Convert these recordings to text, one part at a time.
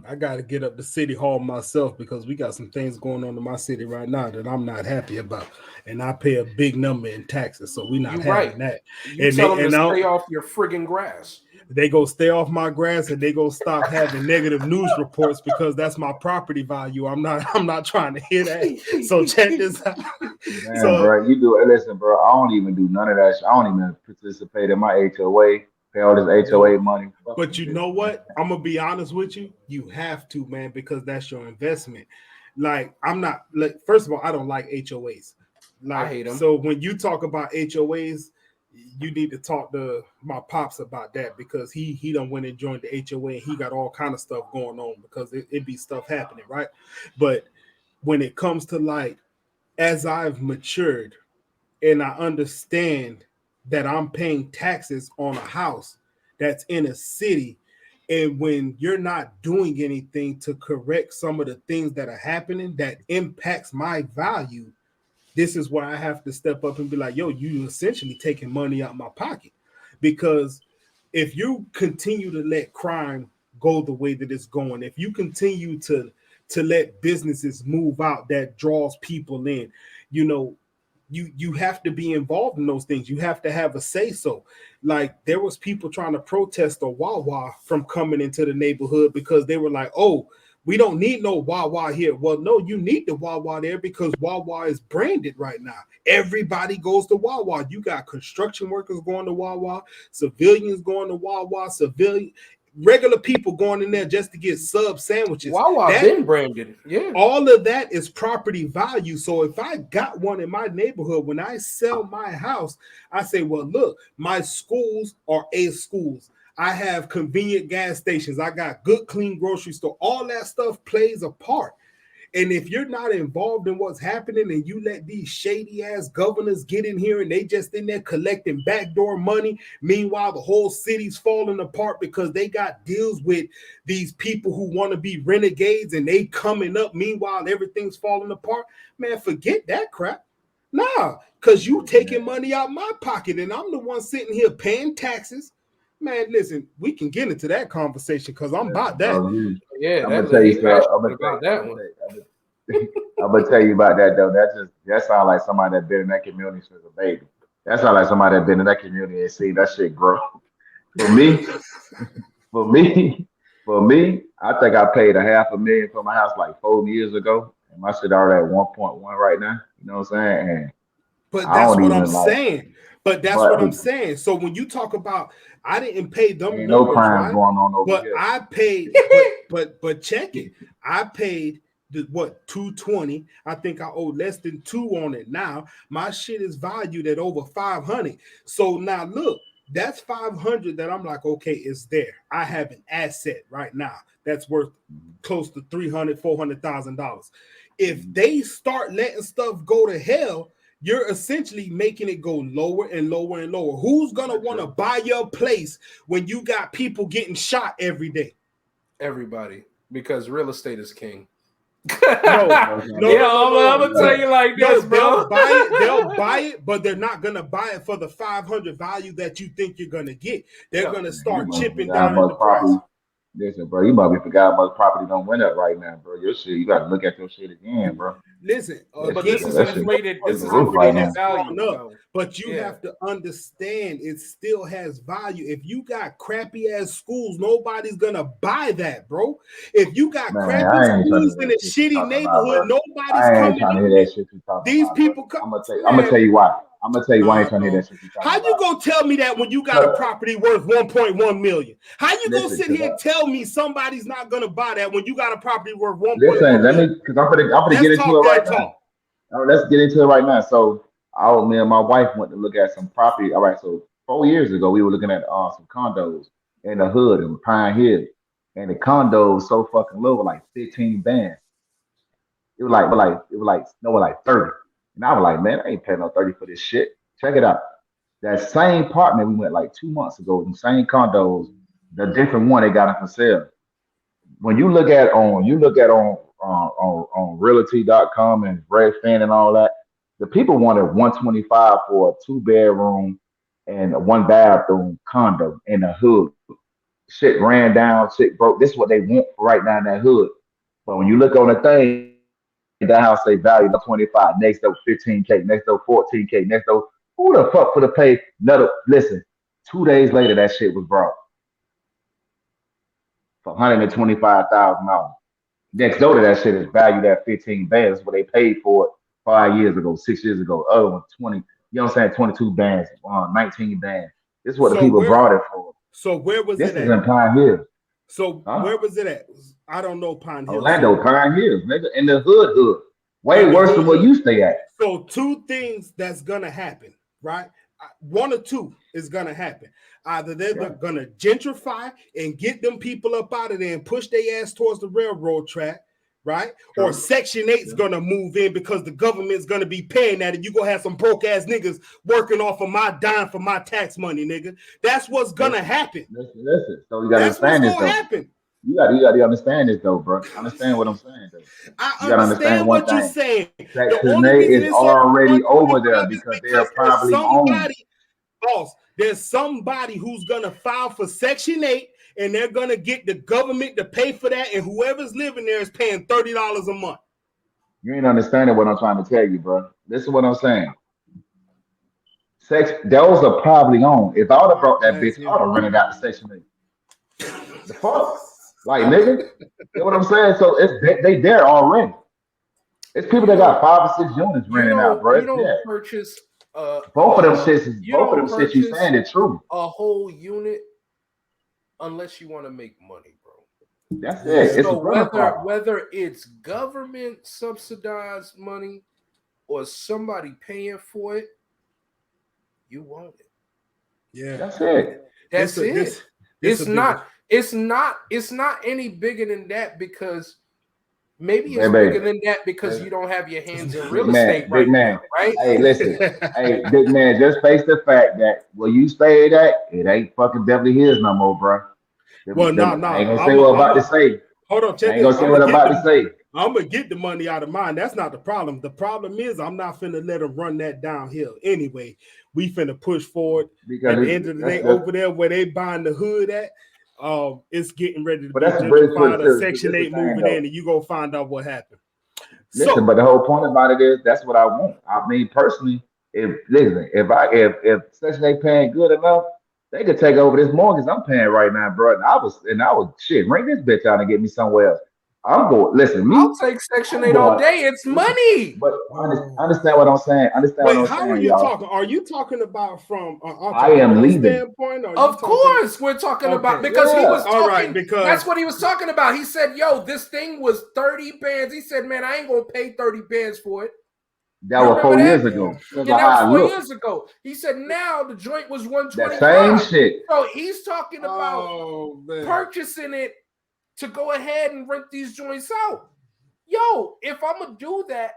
I got to get up to City Hall myself because we got some things going on in my city right now that I'm not happy about, and I pay a big number in taxes, so we're not You right. having that. You And tell they them to and now stay off your friggin' grass. they go stay off my grass and they go stop having negative news reports because that's my property value. I'm not trying to hear that. So check this out. Damn, So, bro, you do. Listen, bro, I don't even do none of that shit. I don't even participate in my HOA. Pay all this HOA well, money. Fuck but them you know bitches, man. what? I'm gonna be honest with you. You have to, man, because that's your investment. Like I'm not. Like, first of all, I don't like HOAs. I Like hate them. so, when you talk about HOAs, you need to talk to my pops about that because he done went and joined the HOA and he got all kind of stuff going on because it be stuff happening, right? But when it comes to like as I've matured and I understand that I'm paying taxes on a house that's in a city. And when you're not doing anything to correct some of the things that are happening that impacts my value, this is where I have to step up and be like, yo, you essentially taking money out my pocket. Because if you continue to let crime go the way that it's going, if you continue to let businesses move out that draws people in, you know, you have to be involved in those things. You have to have a say so. Like there was people trying to protest a Wawa from coming into the neighborhood because they were like, "Oh, we don't need no Wawa here." Well, no, you need the Wawa there because Wawa is branded right now. Everybody goes to Wawa. You got construction workers going to Wawa, civilians going to Wawa, civilian regular people going in there just to get sub sandwiches. Wawa That been branded. Yeah. all of that is property value. So if I got one in my neighborhood, when I sell my house, I say, well, look, my schools are A schools. I have convenient gas stations. I got good, clean grocery store. All that stuff plays a part. And if you're not involved in what's happening and you let these shady ass governors get in here and they just in there collecting backdoor money, meanwhile the whole city's falling apart because they got deals with these people who want to be renegades and they coming up, meanwhile everything's falling apart, man, forget that crap. Nah, because you taking money out my pocket and I'm the one sitting here paying taxes. Man, listen, we can get into that conversation because I'm about Listen, that. bro, you. Yeah, I'm gonna that tell you, he so passionate about I'm that gonna one. tell you, I'm gonna tell you about that though. That sounds like somebody that been in that community since a baby. That sounds like somebody that been in that community and seen that shit grow. For me, for me, for me, I think I paid a half a million for my house like 4 years ago, and my shit already at 1.1 right now. You know what I'm saying? And But I that's don't what I'm even like, saying. But that's but what I'm saying. So when you talk about I didn't pay them ain't no numbers, crimes right? going on over But here. I paid but check it. I paid the what 220. I think I owe less than two on it now. My shit is valued at over 500. So now look, that's 500 that I'm like, okay, it's there. I have an asset right now that's worth Mhm, close to 300, $400,000. If mhm. they start letting stuff go to hell, you're essentially making it go lower and lower and lower. Who's gonna That's want to true. buy your place when you got people getting shot every day? Everybody, because real estate is king. No, Yeah, You know what I'm no, saying? no, no, I'm no, gonna tell no, you like this, no. They'll bro. buy it. They'll buy it, but they're not gonna buy it for the 500 value that you think you're gonna get. They're Yeah, gonna Man, you start must chipping forgot how down in the much price. property. Listen, bro, you might be forgot how much property don't went up right now, bro. Your shit, you got to look at your shit again, bro. Listen, That but shit, this again, is that shit inflated. through This the is roof property right inflated now. has value, gone up, though. but you Yeah, have to understand it still has value. If you got crappy ass schools, nobody's gonna buy that, bro. If you got Man, crappy I ain't trying to schools hear in that a shit you shitty talking about, neighborhood, bro. nobody's I ain't coming trying to in hear there. that shit you talking These about, bro. people come, I'm gonna man. tell you why. I'm gonna tell you why I Nah, ain't trying to hear bro. that shit you talking How you about. gonna tell me that when you got a Cause property worth 1.1 million? How you gonna listen, sit cause here and tell me somebody's not gonna buy that when you got a property worth listen, 1.1 let me, million? cause I'm gonna get Let's into it talk right that now. talk. All right, let's get into it right now. So, me and my wife went to look at some property. All right, so 4 years ago, we were looking at some condos in the hood in Pine Hill, and the condo was so fucking low, like 15 bands. It was like no, like 30. And I was like, man, I ain't paying no 30 for this shit. Check it out. That same apartment we went like 2 months ago, the same condos, the different one they got it for sale. When you look at on realty.com and Redfin and all that, the people wanted 125 for a two bedroom and a one bathroom condo in the hood. Shit ran down, shit broke. This is what they want right now in that hood. But when you look on the thing, that house say value now 25, next door 15K, next door 14K, next door. Who the fuck for the pay? Another listen, 2 days later that shit was brought for $125,000. Next door to that shit is valued at 15 bands. That's what they paid for it 5 years ago, 6 years ago. Other one 20, you know what I'm saying? 22 bands, 19 bands. This is what the So people where brought it for. so where was This it is at? in Pine Hills. So Huh? where was it at? I don't know Pine Hill. Orlando, Pine Hills, nigga, in the hood. Way In the worse than where hood. you stay at. So two things that's gonna happen, right? One or two is gonna happen. Either they're gonna gentrify and get them people up out of there and push their ass towards the railroad track, right? Or Section 8's gonna move in because the government's gonna be paying that, and you're gonna have some broke ass niggas working off of my dime for my tax money, nigga. That's what's gonna happen. Listen. So you gotta That's what's understand this gonna though. happen. You gotta understand this though, bro. Understand what I'm saying though. I You gotta understand understand one what you're thing. saying. The Section only 8 reason is it's so already over there is because they are because there's probably owned. somebody, boss. There's somebody who's gonna file for Section 8, and they're gonna get the government to pay for that, and whoever's living there is paying $30 a month. You ain't understanding what I'm trying to tell you, bro. Listen what I'm saying. Those are probably owned. If I would have brought that bitch, I would have rented out the Section 8. The fuck? Like, nigga? You know what I'm saying? So they there already. It's people that got 5 or 6 units renting out, bro. You don't purchase both of them shits you saying is true. A whole unit unless you want to make money, bro. That's it. It's so whether it's government subsidized money or somebody paying for it, you want it. Yeah, that's it. That's it. It's not any bigger than that because maybe it's bigger than that because you don't have your hands in real estate right now, right? Hey, listen. Hey, big man, just face the fact that where you stayed at, it ain't fucking Beverly Hills no more, bro. Well, no. I ain't gonna say what I'm about to say. Hold on, check I ain't gonna say what I'm about to say. I'm gonna get the money out of mine. That's not the problem. The problem is I'm not finna let them run that downhill. Anyway, we finna push forward. Because at the end of the day, over there where they buying the hood at, it's getting ready to be gentrified. A Section 8 moving in, and you gonna find out what happened. Listen, but the whole point about it is that's what I want. I mean, personally, if Section 8 paying good enough, they could take over this mortgage I'm paying right now, bro. And I was shit, bring this bitch out and get me somewhere else. I'm going. Listen, I'll take Section 8 all day. It's money. But understand what I'm saying. How are you talking? Are you talking about from an entrepreneurial standpoint? Of course, we're talking about because he was talking. Because that's what he was talking about. He said, "Yo, this thing was 30 bands." He said, "Man, I ain't gonna pay 30 bands for it." That was 4 years ago. Yeah, that was 4 years ago. He said now the joint was 125. That same shit. So he's talking about purchasing it to go ahead and rent these joints out. Yo, if I'm gonna do that,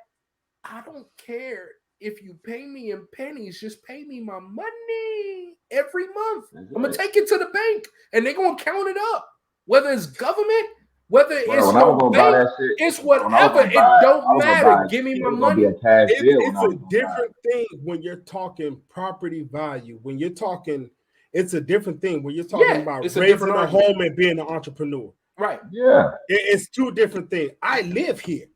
I don't care if you pay me in pennies. Just pay me my money every month. I'm gonna take it to the bank, and they're gonna count it up. Whether it's government, whether it's no bank, it's whatever. It don't matter. Give me my money. It's a different thing when you're talking property value. When you're talking, it's a different thing when you're talking about raising a home and being an entrepreneur. Right. Yeah. It's two different things. I live here.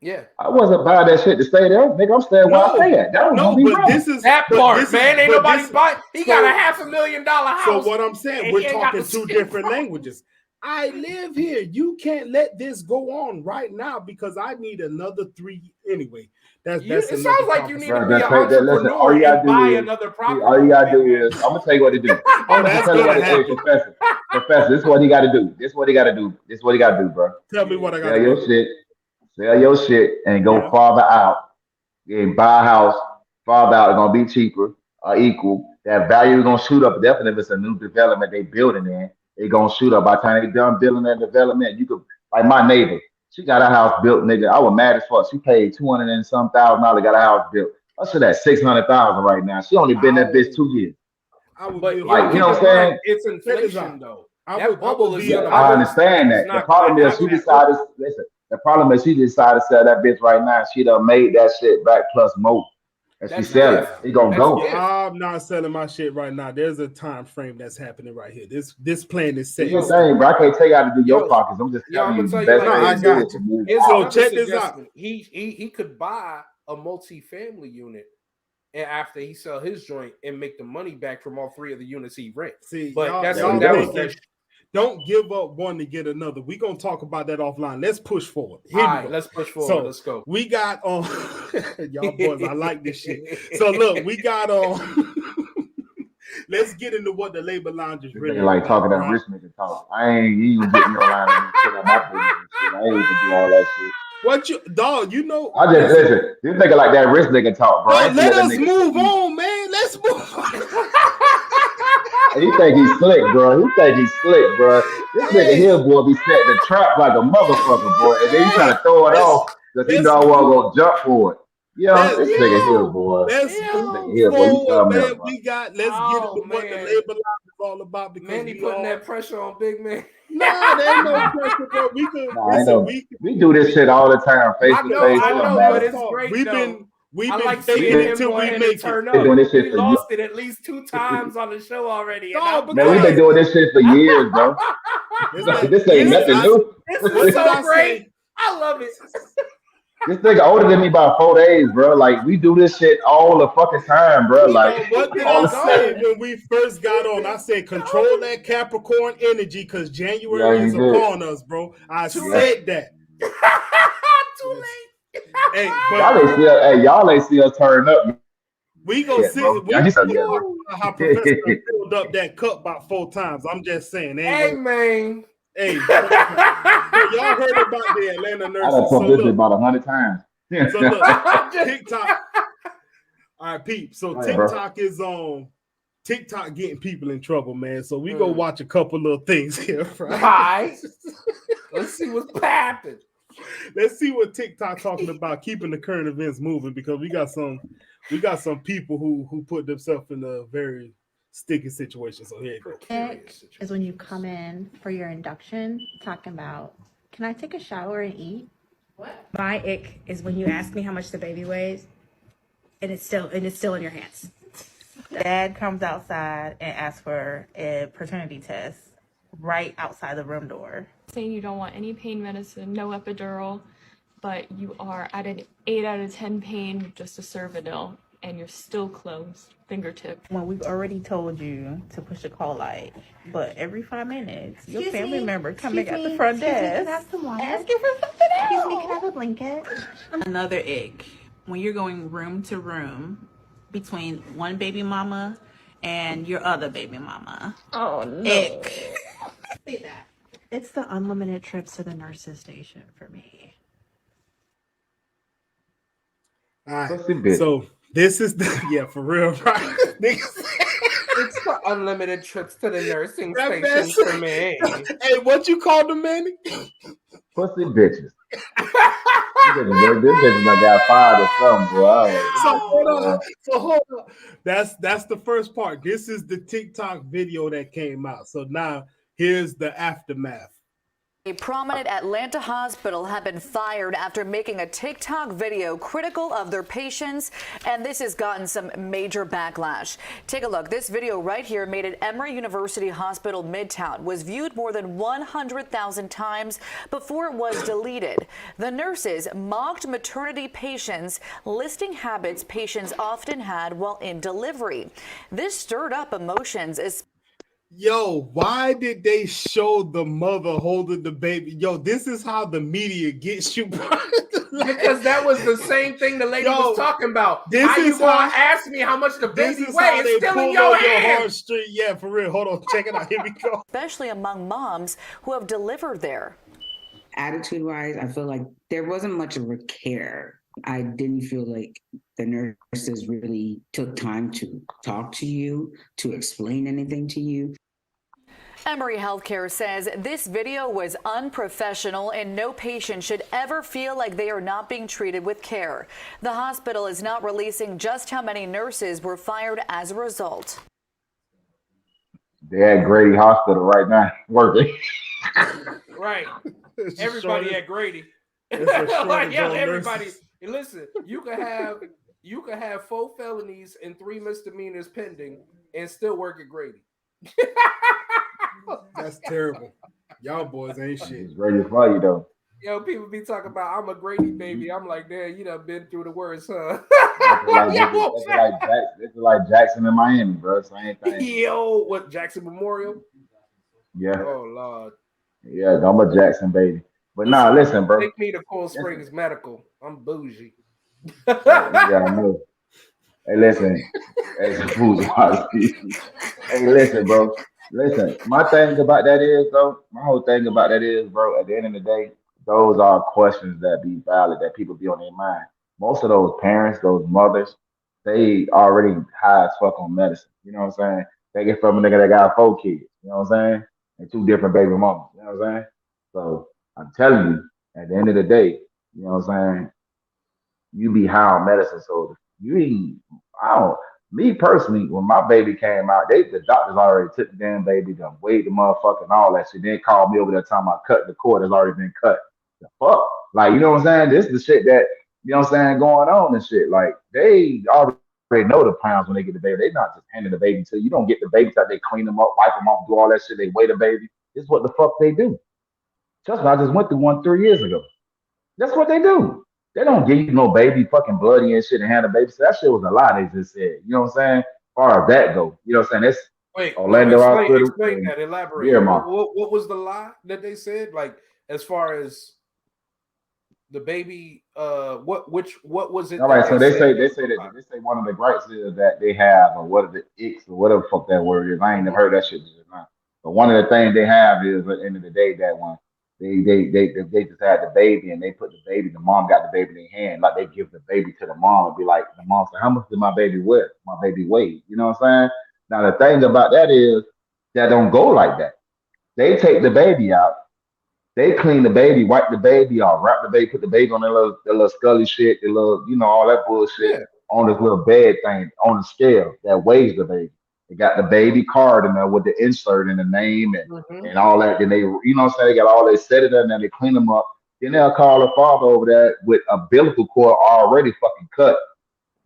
Yeah. I wasn't buying that shit to stay there. Nigga, I'm staying where I stay at. That was but this is that part, man. Ain't nobody buying. He got a $500,000 house. So what I'm saying, we're talking two different languages. I live here. You can't let this go on right now because I need another 3 anyway. It sounds like you need to be an entrepreneur and buy another property. All you gotta do is I'm gonna tell you what to do. That's gonna happen. Professor, this is what he gotta do. This is what he gotta do, bro. Tell me what I gotta do. Sell your shit and go farther out. And buy a house farther out. It's gonna be cheaper or equal. That value is gonna shoot up. Definitely if it's a new development they building in, it's gonna shoot up. By the time they done building that development, you could like my neighbor. She got a house built, nigga. I was mad as fuck. She paid $200 and some thousand, got a house built. I should have $600,000 right now. She only been that bitch 2 years. But you know what I'm saying? It's inflation though. That bubble is. I understand that. The problem is she decided. Listen, the problem is she decided to sell that bitch right now. She done made that shit back plus more. And she sell it. He gonna go. I'm not selling my shit right now. There's a time frame that's happening right here. This plan is set. Do your thing, bro. I can't tell you how to do your pockets. I'm just telling you the best like, way to do it for me. So check this out. He could buy a multi-family unit, and after he sell his joint and make the money back from all 3 of the units he rent. See, but don't give up one to get another. We're gonna talk about that offline. Let's push forward. All right, let's push forward. So let's go. We got on y'all boys. I like this shit. So look, we got on. Let's get into what the labor lounge is really like talking that rich nigga talk. I ain't even getting no line and shit on my business and shit. I ain't even do all that shit. What you dog? You know, I just listen. This nigga like that rich nigga talk, bro. Let us move on, man. Let's move on. He think he's slick, bro. He think he's slick, bro. This nigga here, boy, be setting the trap like a motherfucker, boy. And then he trying to throw it off because he know I want to go jump for it. Yeah, this nigga here, boy. Let's move forward, man. Let's get into what the labor lounge is all about. Because Manny putting that pressure on Big Man. Nah, there ain't no pressure, bro. We do this shit all the time, face to face. I know, but it's great. We've been like faking it until we make it. We lost it at least 2 times on the show already. Man, we've been doing this shit for years, bro. This ain't nothing new. This is so great. I love it. This nigga older than me by 4 days, bro. Like, we do this shit all the fucking time, bro. Like, what did I say when we first got on? I said, control that Capricorn energy because January is upon us, bro. I said that. Too late. Hey, y'all ain't see us turn up. We gonna see how Professor filled up that cup about 4 times. I'm just saying. Man. Hey, y'all heard about the Atlanta nurses. I done told this about 100 times. So look, TikTok. All right, peep. So TikTok is on. TikTok getting people in trouble, man. So we go watch a couple little things here, right? Let's see what's happening. Let's see what TikTok talking about keeping the current events moving because we got some people who put themselves in a very sticky situation. So here you go. Is when you come in for your induction talking about, can I take a shower and eat? What? My ick is when you ask me how much the baby weighs and it's still in your hands. Dad comes outside and asks for a paternity test right outside the room door. Saying you don't want any pain medicine, no epidural, but you are at an 8 out of 10 pain with just a Cervidil, and you're still closed, fingertip. When we've already told you to push the call light, but every 5 minutes, your family member coming at the front desk asking for something else. Excuse me, can I have a blanket? Another ick, when you're going room to room between one baby mama and your other baby mama. Oh, no. Ick. Say that. It's the unlimited trips to the nurse's station for me. All right. So this is for real, right? It's the unlimited trips to the nursing station for me. Hey, what you called them, Manny? Pussy bitches. This bitch done got fired or something, bro. So hold on. That's the first part. This is the TikTok video that came out. So now here's the aftermath. A prominent Atlanta hospital have been fired after making a TikTok video critical of their patients, and this has gotten some major backlash. Take a look. This video right here made at Emory University Hospital Midtown was viewed more than 100,000 times before it was deleted. The nurses mocked maternity patients, listing habits patients often had while in delivery. This stirred up emotions. Yo, why did they show the mother holding the baby? Yo, this is how the media gets you, bro. Because that was the same thing the lady was talking about. How you gonna ask me how much the baby weighs? It's still in your hands. Yeah, for real. Hold on, check it out. Here we go. Especially among moms who have delivered there. Attitude-wise, I feel like there wasn't much of a care. I didn't feel like the nurses really took time to talk to you, to explain anything to you. Emory Healthcare says this video was unprofessional and no patient should ever feel like they are not being treated with care. The hospital is not releasing just how many nurses were fired as a result. They're at Grady Hospital right now working. Right. Everybody at Grady. Like, yeah, everybody. Listen, you can have You could have 4 felonies and 3 misdemeanors pending and still work at Grady. That's terrible. Y'all boys ain't shit. It's ready for you though. Yo, people be talking about I'm a Grady baby. I'm like, damn, you done been through the worst, huh? That's like Jackson in Miami, bro. Same thing. Yo, what Jackson Memorial? Yeah. Oh Lord. Yeah, I'm a Jackson baby. But nah, listen, bro. Take me to Cold Springs Medical. I'm bougie. Yeah, I know. Hey, listen. Hey, hey, listen, bro. Listen, my thing about that is, though, my whole thing about that is, bro, at the end of the day, those are questions that be valid, that people be on their mind. Most of those parents, those mothers, they already high as fuck on medicine. You know what I'm saying? They get from a nigga that got 4 kids. You know what I'm saying? And 2 different baby mamas. You know what I'm saying? So I'm telling you, at the end of the day, you know what I'm saying? You be high on medicine. So you ain't, I don't, me personally, when my baby came out, the doctors already took the damn baby, done weighed the motherfucker and all that shit. Then called me over there talking about cutting the cord has already been cut. The fuck? Like, you know what I'm saying? This is the shit that, you know what I'm saying, going on and shit. Like, they already know the pounds when they get the baby. They not just handing the baby to you. You don't get the baby till they clean them up, wipe them off, do all that shit. They weigh the baby. This is what the fuck they do. Trust me, I just went through one 3 years ago. That's what they do. They don't give you no baby fucking bloody and shit and hand a baby. So that shit was a lie they just said. You know what I'm saying? As far as that go. You know what I'm saying? That's Wait, no, Orlando Hospital explain and that. Elaborate. Miramar. What was the lie that they said? Like, as far as the baby, what was it All that right, so they said? they say one of the gripes is that they have, or what are the icks or whatever the fuck that word is. I ain't never heard that shit just now. But one of the things they have is at the end of the day that one they just had the baby and they put the baby, the mom got the baby in their hand, like they give the baby to the mom and be like, the mom say, how much did my baby weigh? My baby weigh. You know what I'm saying? Now the thing about that is that don't go like that. They take the baby out, they clean the baby, wipe the baby off, wrap the baby, put the baby on their little scully shit, the little, you know, all that bullshit Yeah. on this little bed thing on the scale that weighs the baby. They got the baby card in there with the insert and the name and all that. Then they, you know what I'm saying? They got all they set it up and then they clean them up. Then they'll call the father over there with a umbilical cord already fucking cut.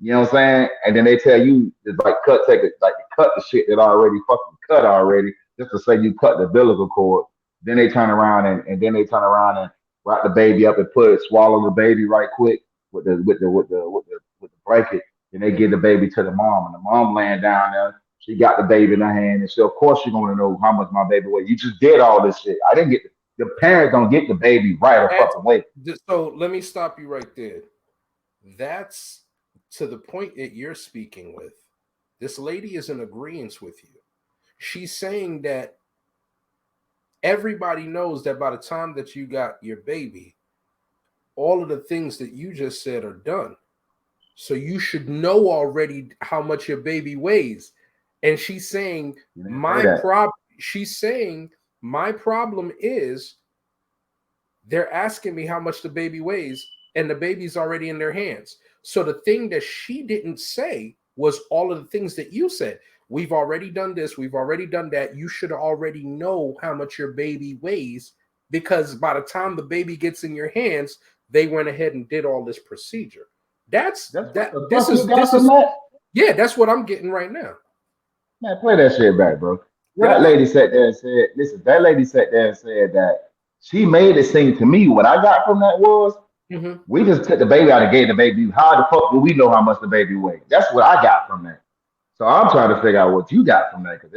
You know what I'm saying? And then they tell you to like take it, like cut the shit that already fucking cut already, just to say you cut the umbilical cord. Then they turn around and then they turn around and wrap the baby up and swallow the baby right quick with the blanket. And they give the baby to the mom, and the mom laying down there. She got the baby in her hand, and so of course she gonna know how much my baby weighs. You just did all this shit. I didn't get the parents don't get the baby right or fucking weight. So let me stop you right there. That's to the point that you're speaking with. This lady is in agreement with you. She's saying that everybody knows that by the time that you got your baby, all of the things that you just said are done. So you should know already how much your baby weighs. And she's saying she's saying my problem is they're asking me how much the baby weighs and the baby's already in their hands. So the thing that she didn't say was all of the things that you said. We've already done this. We've already done that. You should already know how much your baby weighs because by the time the baby gets in your hands, they went ahead and did all this procedure. That's what I'm getting right now. Man, play that shit back, bro. That lady sat there and said, listen, that lady sat there and said that she made it seem to me what I got from that was we just took the baby out and gave the baby. How the fuck do we know how much the baby weighs? That's what I got from that. So I'm trying to figure out what you got from that because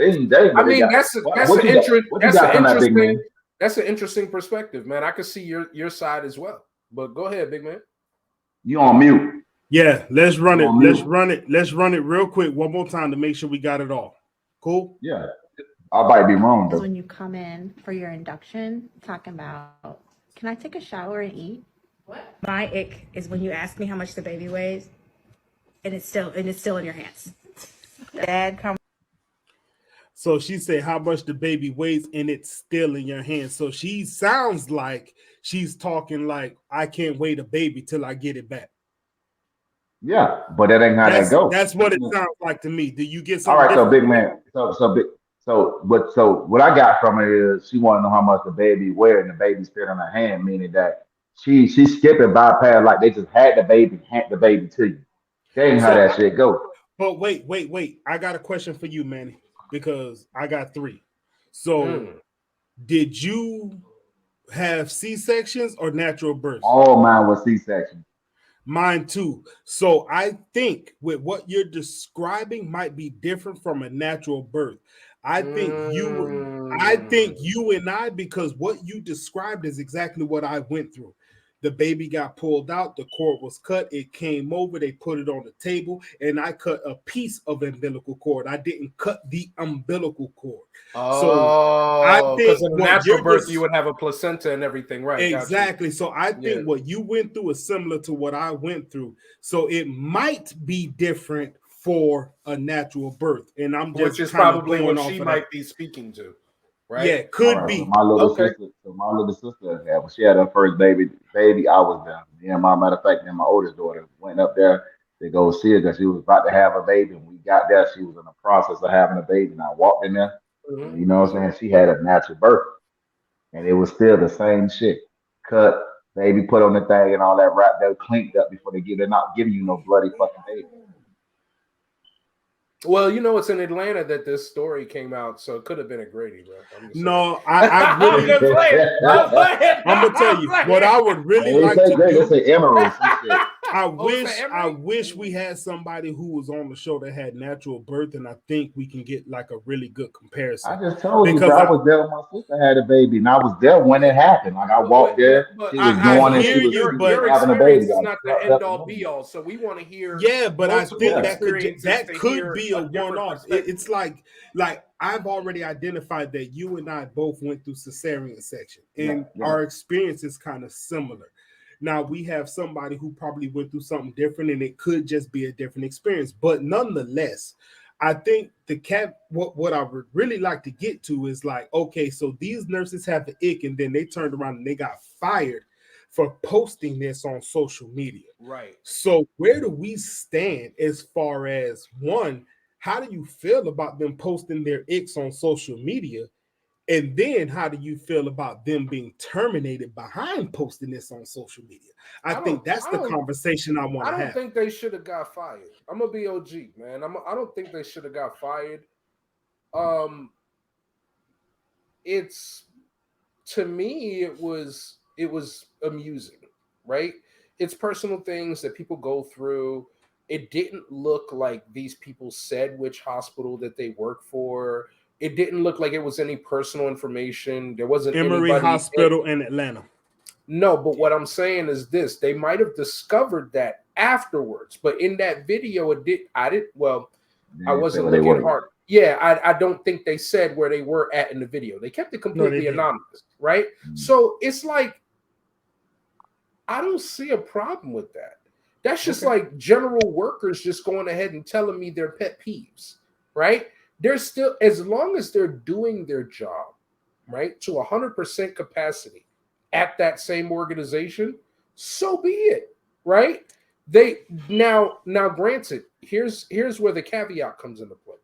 that's an interesting perspective, man. I can see your side as well. But go ahead, big man. You on mute. Yeah, let's run it. Let's run it real quick one more time to make sure we got it all. Cool? Yeah. I might be wrong though. When you come in for your induction, talking about, can I take a shower and eat? What? My ick is when you ask me how much the baby weighs, and it's still in your hands. Dad, come. So she said how much the baby weighs, and it's still in your hands. So she sounds like she's talking like I can't wait a baby till I get it back. Yeah, but that ain't how that goes. That's what it sounds like to me. Do you get something? All right, so big man. So what I got from it is she want to know how much the baby weigh and the baby's fit on her hand, meaning that she's skipping bypass like they just had the baby, hand the baby to you. Dang how that shit go. But wait. I got a question for you, Manny, because I got 3. So did you have C-sections or natural births? All mine was C-section. Mine too. So I think with what you're describing might be different from a natural birth. I think you and I, because what you described is exactly what I went through. The baby got pulled out, the cord was cut, it came over, they put it on the table, and I cut a piece of umbilical cord. I didn't cut the umbilical cord. So because in a natural birth, you would have a placenta and everything, right? Exactly. So I think what you went through is similar to what I went through. So it might be different for a natural birth. And I'm just which is probably what she might be speaking to. Right? Yeah, could be. So my little sister, she had her first baby. I was there. Yeah, matter of fact, and my oldest daughter went up there to go see her because she was about to have a baby. And we got there, she was in the process of having a baby, and I walked in there. And, you know what I'm saying? She had a natural birth, and it was still the same shit. Cut, baby, put on the thing, and all that wrapped up, cleaned up before they're not giving you no bloody fucking baby. Well, you know, it's in Atlanta that this story came out, so it could have been a Grady, bro. No, I really. I'm gonna tell you what I would really like to do. Say Emory. I wish we had somebody who was on the show that had natural birth, and I think we can get like a really good comparison. I just told you, bro, I was there when my sister had a baby, and I was there when it happened. Like I walked there, she was going, and she was having a baby. It's not the end all be all, so we want to hear. Yeah, but I think that could be a one-off. It's like I've already identified that you and I both went through cesarean section, and our experience is kind of similar. Now we have somebody who probably went through something different, and it could just be a different experience. But nonetheless, I think what I would really like to get to is like, okay, so these nurses have the ick, and then they turned around and they got fired for posting this on social media. Right. So where do we stand as far as, one, how do you feel about them posting their icks on social media? And then how do you feel about them being terminated behind posting this on social media? I think that's the conversation I want to have. I don't think they should have got fired. I'm going to be OG, man. I don't think they should have got fired. To me, it was amusing, right? It's personal things that people go through. It didn't look like these people said which hospital that they work for. It didn't look like it was any personal information. There wasn't Emory Hospital in Atlanta. No, but what I'm saying is this: they might have discovered that afterwards. But in that video, I wasn't looking hard. Yeah, I don't think they said where they were at in the video. They kept it completely anonymous, right? So it's like, I don't see a problem with that. That's just like general workers just going ahead and telling me their pet peeves, right? They're still, as long as they're doing their job, right, to 100% capacity at that same organization, so be it, right? They now granted, here's where the caveat comes into play.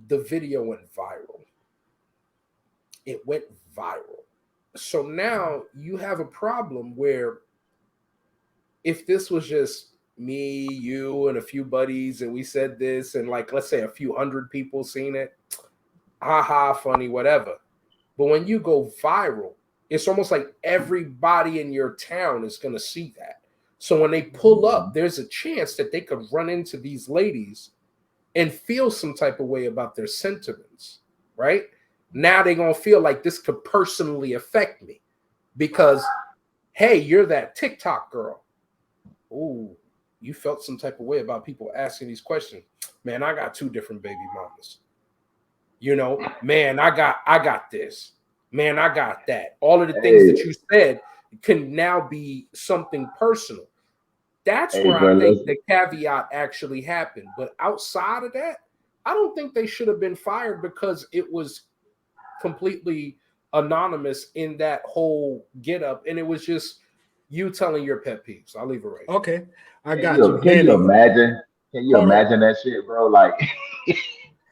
The video went viral. It went viral. So now you have a problem where if this was just me, you, and a few buddies, and we said this, and like, let's say a few hundred people seen it, haha, funny, whatever. But when you go viral, it's almost like everybody in your town is going to see that. So when they pull up, there's a chance that they could run into these ladies and feel some type of way about their sentiments, right? Now they're going to feel like this could personally affect me because, hey, you're that TikTok girl. Oh, you felt some type of way about people asking these questions. Man, I got 2 different baby mamas. You know, man, I got this. Man, I got that. All of the things that you said can now be something personal. That's where I think the caveat actually happened. But outside of that, I don't think they should have been fired because it was completely anonymous in that whole get up. And it was just you telling your pet peeves. I'll leave it right. Okay. I got you. Can you imagine? Can you imagine that shit, bro? Like,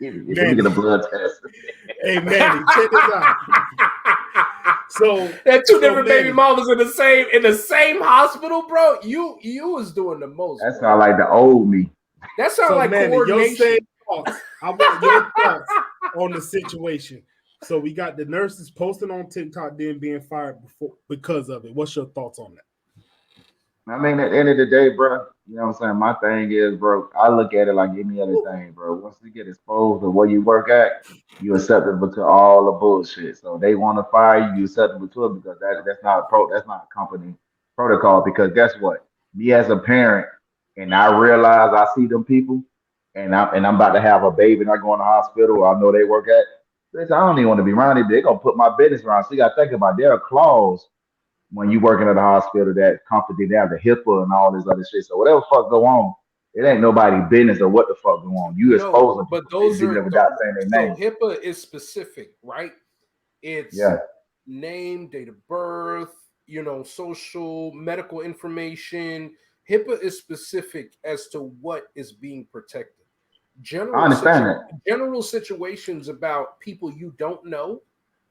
let me get a blood test. Hey, Manny, check this out. So that two different baby mamas in the same hospital, bro. You was doing the most. That sound like the old me. That sounds like Manny, coordination. I want your thoughts on the situation. So we got the nurses posting on TikTok, then being fired because of it. What's your thoughts on that? I mean, at the end of the day, bro, you know what I'm saying? My thing is, bro, I look at it like any other thing, bro. Once you get exposed to where you work at, you acceptable to all the bullshit. So they want to fire you, you acceptable to it because that's not that's not a company protocol. Because guess what? Me as a parent, and I realize I see them people, and I'm about to have a baby, and I go in the hospital, I know they work at. Bitch, I don't even want to be around it. They're gonna put my business around. So you gotta think about there are clause when you working at a hospital that company they have the HIPAA and all this other shit. So whatever fuck go on, it ain't nobody business of what the fuck go on. You exposing but those are without saying their name. So HIPAA is specific, right? It's name, date of birth, social, medical information. HIPAA is specific as to what is being protected. I understand that. General situations about people you don't know,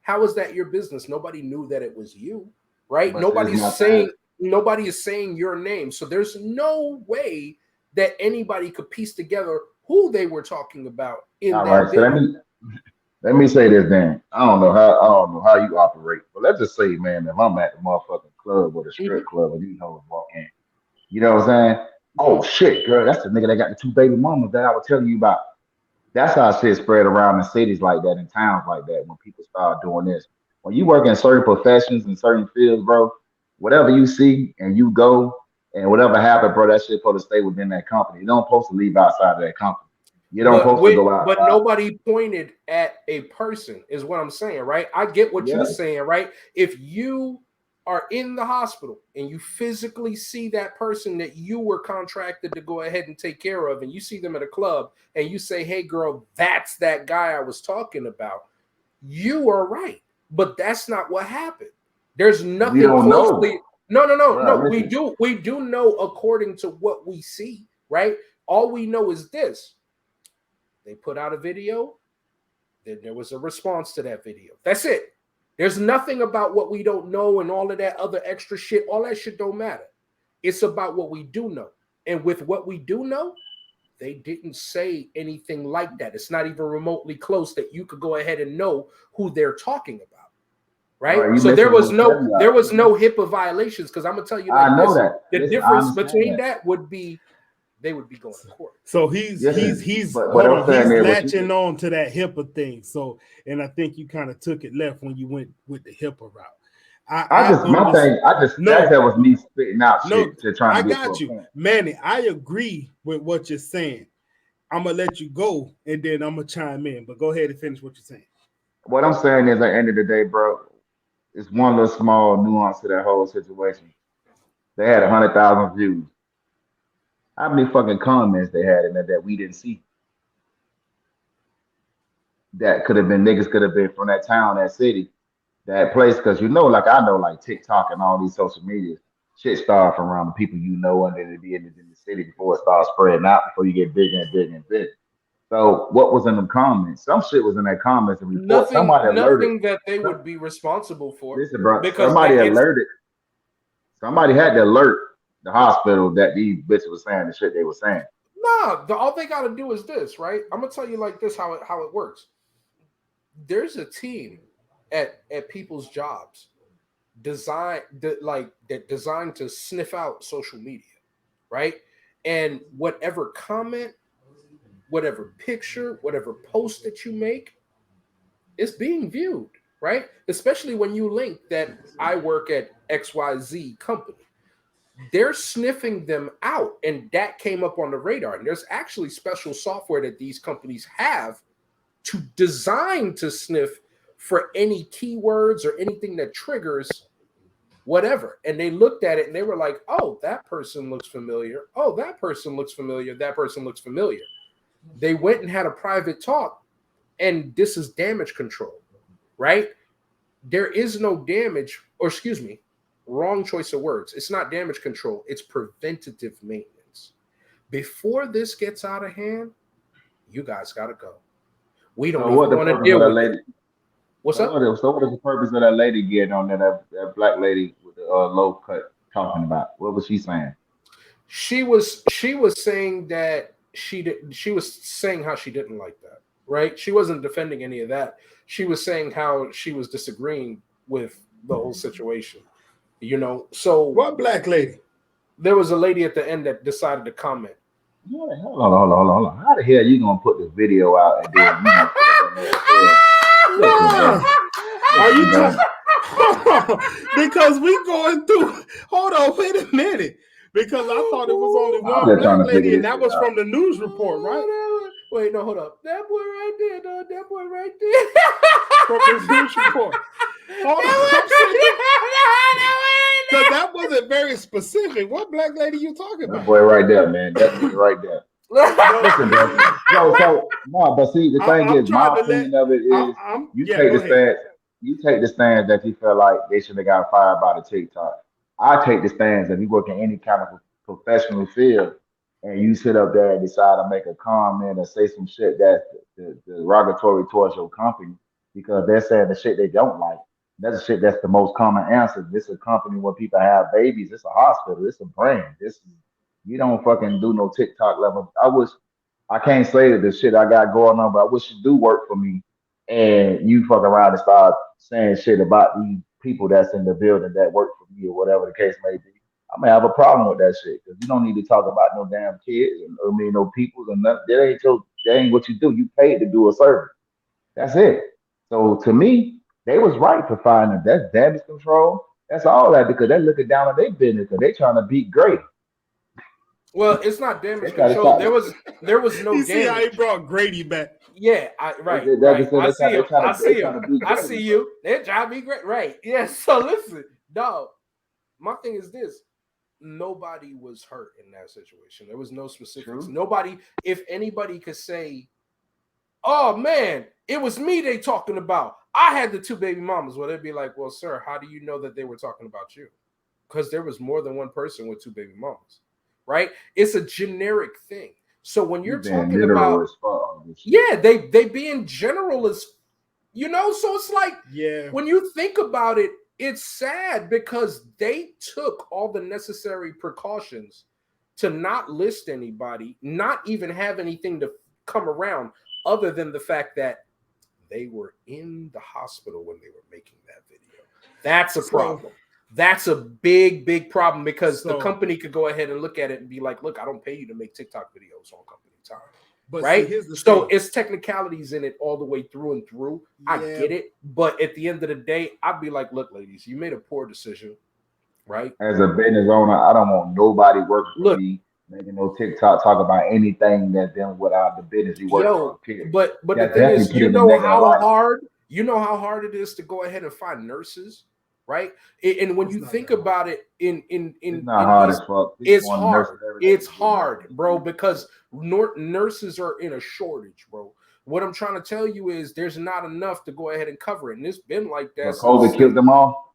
how is that your business? Nobody knew that it was you, right? Nobody is saying your name. So there's no way that anybody could piece together who they were talking about in all that right, so let me say this then. I don't know how you operate, but let's just say, man, if I'm at the motherfucking club or the strip club and these hoes walk in, you know what I'm saying? Oh shit, girl, that's the nigga that got the two baby mamas that I was telling you about. That's how shit spread around in cities like that, in towns like that, when people start doing this. When you work in certain professions and certain fields, bro, whatever you see and you go and whatever happened, bro, that shit supposed to stay within that company. You don't supposed to leave outside of that company. You don't supposed to go outside. But nobody pointed at a person, is what I'm saying, right? I get what you're saying, right? If you are in the hospital and you physically see that person that you were contracted to go ahead and take care of, and you see them at a club and you say, hey girl, that's that guy I was talking about, you are right. But that's not what happened. There's nothing closely. No. We do know according to what we see, right? All we know is this. They put out a video, then there was a response to that video. That's it. There's nothing about what we don't know and all of that other extra shit. All that shit don't matter. It's about what we do know. And with what we do know, they didn't say anything like that. It's not even remotely close that you could go ahead and know who they're talking about. Right? So there was no HIPAA violations, because I'm gonna tell you like the difference between that would be they would be going to court. So he's latching on to that HIPAA thing. So, and I think you kind of took it left when you went with the HIPAA route. That was me spitting out shit to try to get to a point. Manny, I agree with what you're saying. I'm gonna let you go and then I'm gonna chime in. But go ahead and finish what you're saying. What I'm saying is, at the end of the day, bro, it's one little small nuance to that whole situation. They had 100,000 views. How many fucking comments they had in there that we didn't see? That could have been niggas, could have been from that town, that city, that place. Because I know, like TikTok and all these social media, shit started from around the people you know, and then it be in the city before it starts spreading out, before you get bigger and bigger and bigger. So what was in the comments? Some shit was in that comments and report. Nothing that they would be responsible for. Listen, bro, somebody alerted. Somebody had to alert the hospital that these bitches were saying the shit they were saying. Nah, all they got to do is this, right? I'm gonna tell you like this how it works. There's a team at people's jobs designed to sniff out social media, right? And whatever comment, whatever picture, whatever post that you make, it's being viewed, right? Especially when you link that I work at XYZ company. They're sniffing them out, and that came up on the radar. And there's actually special software that these companies have to design to sniff for any keywords or anything that triggers whatever. And they looked at it and they were like, oh, that person looks familiar. Oh, that person looks familiar. That person looks familiar. They went and had a private talk, and this is damage control, right? There is no damage, or excuse me, wrong choice of words. It's not damage control. It's preventative maintenance. Before this gets out of hand, you guys got to go. We don't even want to deal with it. What's up? So what is the purpose of that lady getting on there? That black lady with the low cut talking about? What was she saying? She was saying that she was saying how she didn't like that, right? She wasn't defending any of that. She was saying how she was disagreeing with the whole situation. So What black lady? there was a lady at the end that decided to comment. Hold on. How the hell you gonna put the video out and then you gonna sit up on there and tell? Listen, bro. Are Listen, you bro. talking? Because we going through. Hold on, wait a minute. Because I thought it was only I'm one just trying black to figure lady, and this that shit was out. from the news report, right? Wait, no, hold up. That boy right there, dog. That boy right there. From the news report. Hold on, I'm saying. Because that wasn't very specific. What black lady you talking That about? boy right there, man. That nigga right there. Listen, bro. So no, but see, the thing I'm is, trying my to let. opinion of it is, you Yeah, take go the ahead. stance. You take the stance that you feel like they should have got fired by the TikTok. I take the stance that you work in any kind of professional field, and you sit up there and decide to make a comment or say some shit that's derogatory towards your company because they're saying the shit they don't like. That's the shit that's the most common answer. This is a company where people have babies. It's a hospital. It's a brand. You don't fucking do no TikTok level. I can't say that the shit I got going on, but I wish you do work for me. And you fuck around and start saying shit about these people that's in the building that work for me or whatever the case may be. I may have a problem with that shit because you don't need to talk about no damn kids and no people and nothing. That ain't what you do. You paid to do a service. That's it. So to me, they was right for finding them. That's damage control. That's all that because they're looking down on their business because they trying to beat Grady. Well, it's not They damage try to control. stop. There was no You see how he damage. brought Grady back? Yeah, They, right, they, right. they, I they see try, they him. trying I to they see trying him. to beat I Grady, see bro. you. They're trying to be great. Right. Yeah. So listen, dog. My thing is this. Nobody was hurt in that situation. There was no specifics. True. Nobody, if anybody could say, oh man, it was me they talking about. I had the two baby mamas. Well, they'd be like, well, sir, how do you know that they were talking about you? Because there was more than one person with two baby mamas, right? It's a generic thing. So when You you're been talking about, literal as fuck on this shit. yeah, they being general as, so it's like Yeah. when you think about it, it's sad because they took all the necessary precautions to not list anybody, not even have anything to come around other than the fact that they were in the hospital when they were making that video. That's a problem. That's a big, big problem because the company could go ahead and look at it and be like, look, I don't pay you to make TikTok videos on company time. But right? see, here's the so thing. it's technicalities in it all the way through and through. I get it. But at the end of the day, I'd be like, look, ladies, you made a poor decision, right? As a business owner, I don't want nobody working for me making no TikTok talk about anything that's dealing with the business you work for. Period. But the That thing definitely is, put in a negative light. you know how hard it is to go ahead and find nurses, right? And when you think about it, it's not hard as fuck. It's hard. It's hard, bro, because nurses are in a shortage, bro. What I'm trying to tell you is there's not enough to go ahead and cover it. And it's been like that. But COVID killed them all.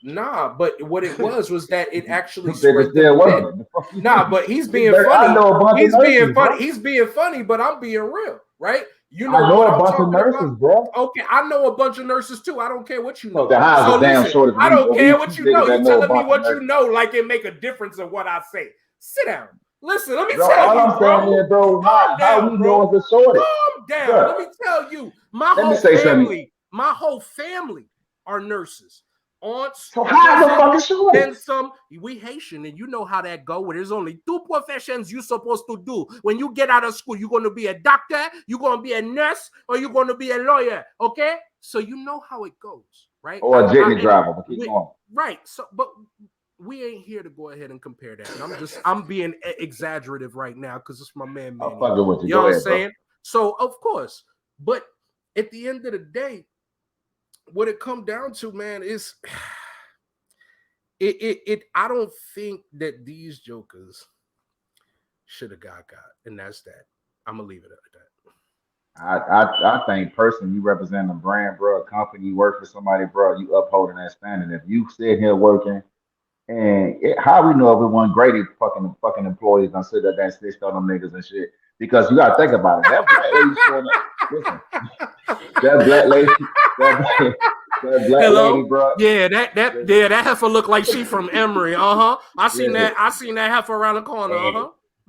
Nah, but what it was that it actually spread them. Nah, but he's being funny. I know a bunch he's of being nurses, funny. bro. He's being funny, but I'm being real, right? You know I know what a I'm bunch talking of nurses, about? bro. Okay, I know a bunch of nurses too. I don't care what you know. So the high's a damn shortage. I don't care what two you know. niggas that You know a telling me bunch of what you nurses. know like it make a difference in what I say. Sit down. Listen, let me Bro, tell all you, I'm bro. saying is, bro, Calm how down, we bro. know it's a shortage. Calm down. Bro, let me tell you, my whole family are nurses. Aunts, so how the fuck is shortage? then some. We Haitian, and you know how that go. Where there's only two professions you're supposed to do when you get out of school. You're going to be a doctor, you're going to be a nurse, or you're going to be a lawyer. Okay, so you know how it goes, right? Or a jitney driver. But keep going. Right. So, but we ain't here to go ahead and compare that. And I'm being exaggerative right now because it's my man. I'm fucking with you. You know what I'm ahead, saying? Bro. So of course, but at the end of the day, what it come down to, man, is it. I don't think that these jokers should have got, and that's that. I'm gonna leave it at that. I think personally, you represent a brand, bro, a company, you work for somebody, bro, you upholding that standard. If you sit here working, how we know everyone Grady fucking employees gonna sit there and snitch on them niggas and shit? Because you gotta think about it. That black lady showing up. listen, that black lady, that black Hello? lady, bro. Yeah, that heifer look like she from Emory. I seen Listen, that heifer around the corner.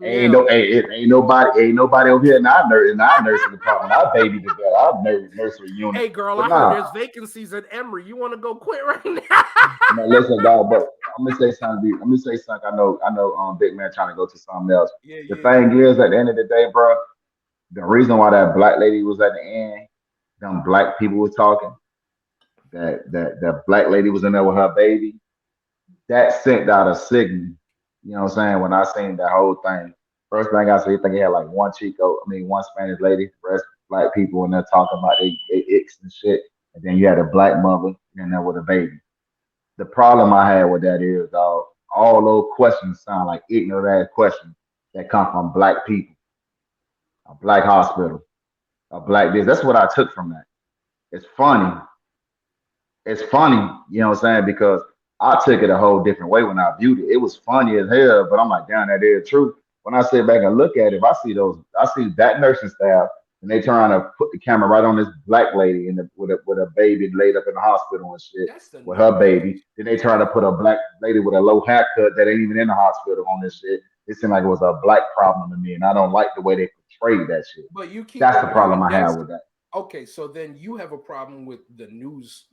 ain't, Yeah. ain't nobody over here in our nursing department. Our baby to death, our nursery unit. Hey girl, But I heard nah, there's vacancies at Emory. You want to go quit right now? no, listen, dog. But I'm gonna say something. Let me say something. I know. Big man trying to go to something else. The thing is, at the end of the day, bro, the reason why that black lady was at the end, them black people was talking. That black lady was in there with her baby. That sent out a signal. You know what I'm saying? When I seen that whole thing, first thing I see, I think he had like one Spanish lady, the rest black people, and they're talking about they icks and shit. And then you had a black mother in there with a baby. The problem I had with that is, dog, all those questions sound like ignorant ass questions that come from black people, a black hospital, a black this. That's what I took from that. It's funny. It's funny, you know what I'm saying? Because I took it a whole different way when I viewed it. It was funny as hell, but I'm like, damn, that is true. When I sit back and look at it, if I see that nursing staff, and they trying to put the camera right on this black lady with a baby laid up in the hospital and shit with her baby. Then they try to put a black lady with a low haircut that ain't even in the hospital on this shit. It seemed like it was a black problem to me, and I don't like the way they portrayed that shit. But you keep That's the problem I have with that. Okay, so then you have a problem with the news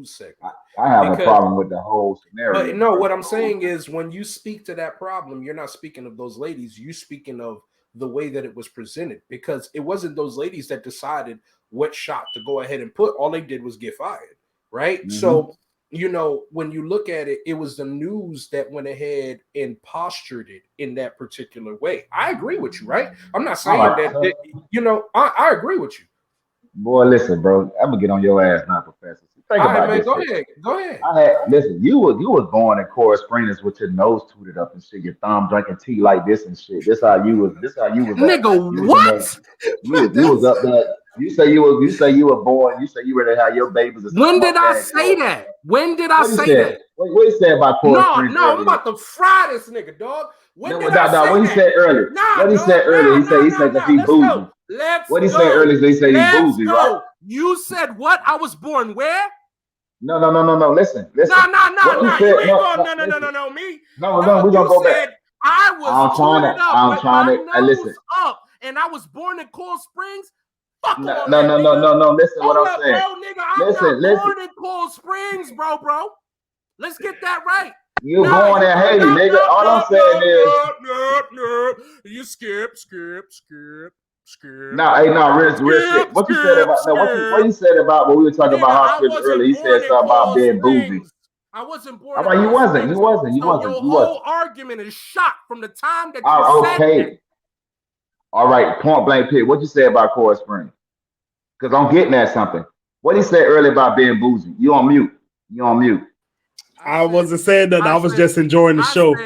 segment. I have a problem with the whole scenario. But no, what I'm saying is when you speak to that problem, you're not speaking of those ladies. You're speaking of the way that it was presented, because it wasn't those ladies that decided what shot to go ahead and put. All they did was get fired, right? Mm-hmm. So, you know, when you look at it, it was the news that went ahead and postured it in that particular way. I agree with you, right? I'm not saying that you know, I agree with you. Boy, listen, bro. I'm gonna get on your ass now, Professor. Think about this. Go ahead. Listen. You was going in Coral Springs with your nose tooted up and shit, your thumb drinking tea like this and shit. This how you was. Nigga, what? You was up there. You say you were born. You say you were to have your babies. When did I say that? When did I say that? What you said about Coral Springs? No, I'm about to fry this nigga, dog. What he said earlier? What he said earlier? He said because he bougie. What he said earlier? He said he bougie, right? You said what? I was born where? No. Listen. No. You ain't going. No. Me. No. We're gonna go back. I was turned up with my nose up, and I was born in Coral Springs. Fuck no. Listen, what I'm saying. Bro, nigga, I'm not born in Coral Springs, bro. Let's get that right. You born in Haiti, nigga. All I'm saying is. No. You skip. No, real shit. What you said about what you said about when we were talking about hospitals earlier? You said something about being bougie. I wasn't born. All right, you wasn't. Your whole argument is shot from the time that you said that. All right, point blank period. What you say about Coral Springs? Because I'm getting at something. What he said earlier about being bougie. You on mute. I wasn't saying that. I was just enjoying the show.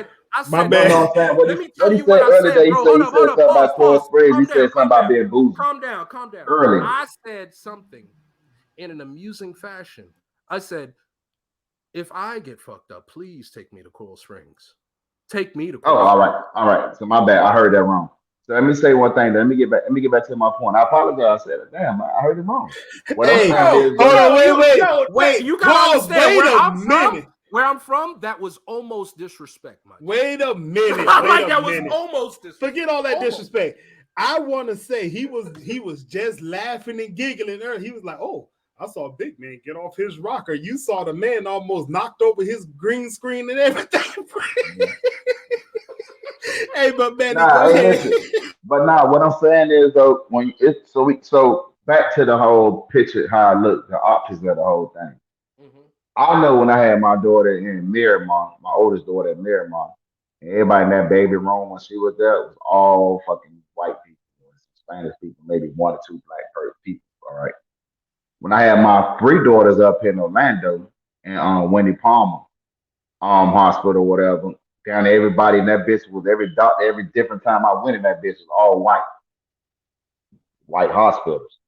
My bad. What he said earlier, he said something about Coral Springs. He said something about being bougie. Calm down. Earlier. I said something in an amusing fashion. I said, if I get fucked up, please take me to Coral Springs. Take me to Coral Springs. All right. So my bad. I heard that wrong. So let me say one thing. Let me get back to my point. I apologize. I said, damn, I heard it wrong. Wait. You gotta understand where I'm from, that was almost disrespect, man. Wait a minute. Was almost disrespect. Forget all that disrespect. I want to say he was just laughing and giggling earlier. He was like, "Oh, I saw a big man get off his rocker. You saw the man almost knocked over his green screen and everything." Hey, but Manny, what I'm saying is though, so back to the whole picture, how I look, the optics of the whole thing. I know when I had my daughter in Miramar, my oldest daughter in Miramar, and everybody in that baby room when she was there, it was all fucking white people, Spanish people, maybe one or two black people. All right. When I had my 3 daughters up in Orlando and Wendy Palmer hospital, whatever, down there, everybody in that bitch was every different time I went in that bitch was all white hospitals.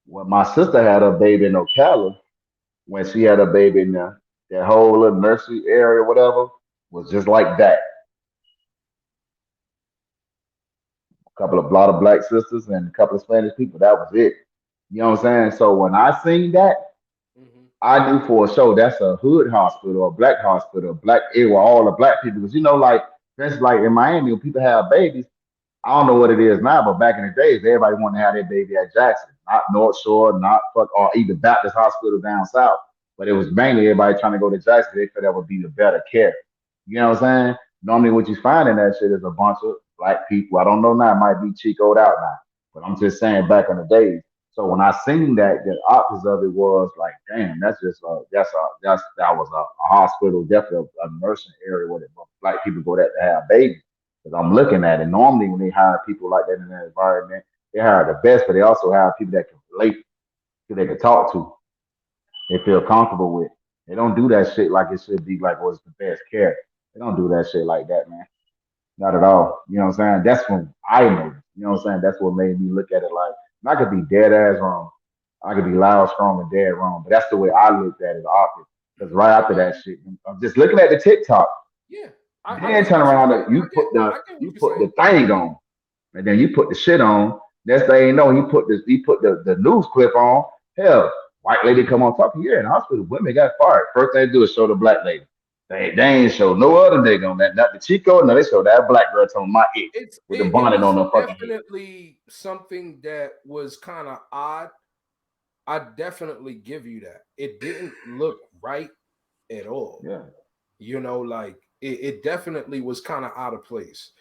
When my sister had her baby in Ocala, when she had a baby in there, that whole little nursery area, whatever, was just like that. a lot of black sisters, and a couple of Spanish people. That was it. You know what I'm saying? So when I seen that, Mhm. I knew for a show that's a hood hospital, a black hospital, a black it were all the black people. Because like that's like in Miami when people have babies. I don't know what it is now, but back in the days, everybody wanted to have their baby at Jackson, not North Shore, not fuck or either Baptist Hospital down south. But it was mainly everybody trying to go to Jackson. They felt that would be the better care. You know what I'm saying? Normally, what you find in that shit is a bunch of black people. I don't know now; it might be Chicoed out now, but I'm just saying back in the days. So when I seen that, the opposite of it was like, damn, that's just that was a hospital, definitely a nursing area where the black people go there to have babies. Because I'm looking at it. Normally, when they hire people like that in that environment, they hire the best, but they also hire people that can relate, who they can talk to, they feel comfortable with. They don't do that shit like it should be like what's the best care. They don't do that shit like that, man. Not at all. You know what I'm saying? That's when I noticed. You know what I'm saying? That's what made me look at it like, and I could be dead ass wrong. I could be loud, strong, and dead wrong. But that's the way I looked at it often. Because right after that shit, I'm just looking at the TikTok. Yeah, I Then get turn what you're around saying. and I get what you you're put saying. the thing on, and then you put the shit on. Next thing you know, he put the news clip on. Hell, white lady come on talking. Yeah, in the hospital, women got fired. First thing they do is show the black lady. They ain't show no other nigga on that. Not the Chico. No, they show that black girl telling my ex with the It bonnet was on her fucking head. definitely something that was kind of odd. I definitely give you that. It didn't look right at all. Yeah. Like it definitely was kind of out of place.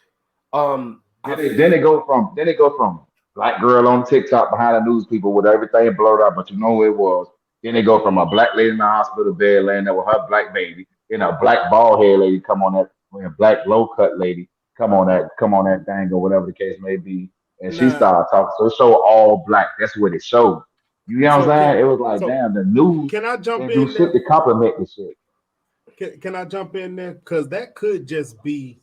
I Then it go from black girl on TikTok behind the news people with everything blurred out, but you know who it was. Then they go from a black lady in the hospital bed laying there with her black baby, then a black bald head lady come on that, or a black low cut lady come on that thing or whatever the case may be, and she Nah, started talking. So it showed all black. That's what it showed. You know what so I'm can saying? It was like, so damn, the news can I jump didn't do in shit there? to compliment the shit. Can I jump in there? Because that could just be.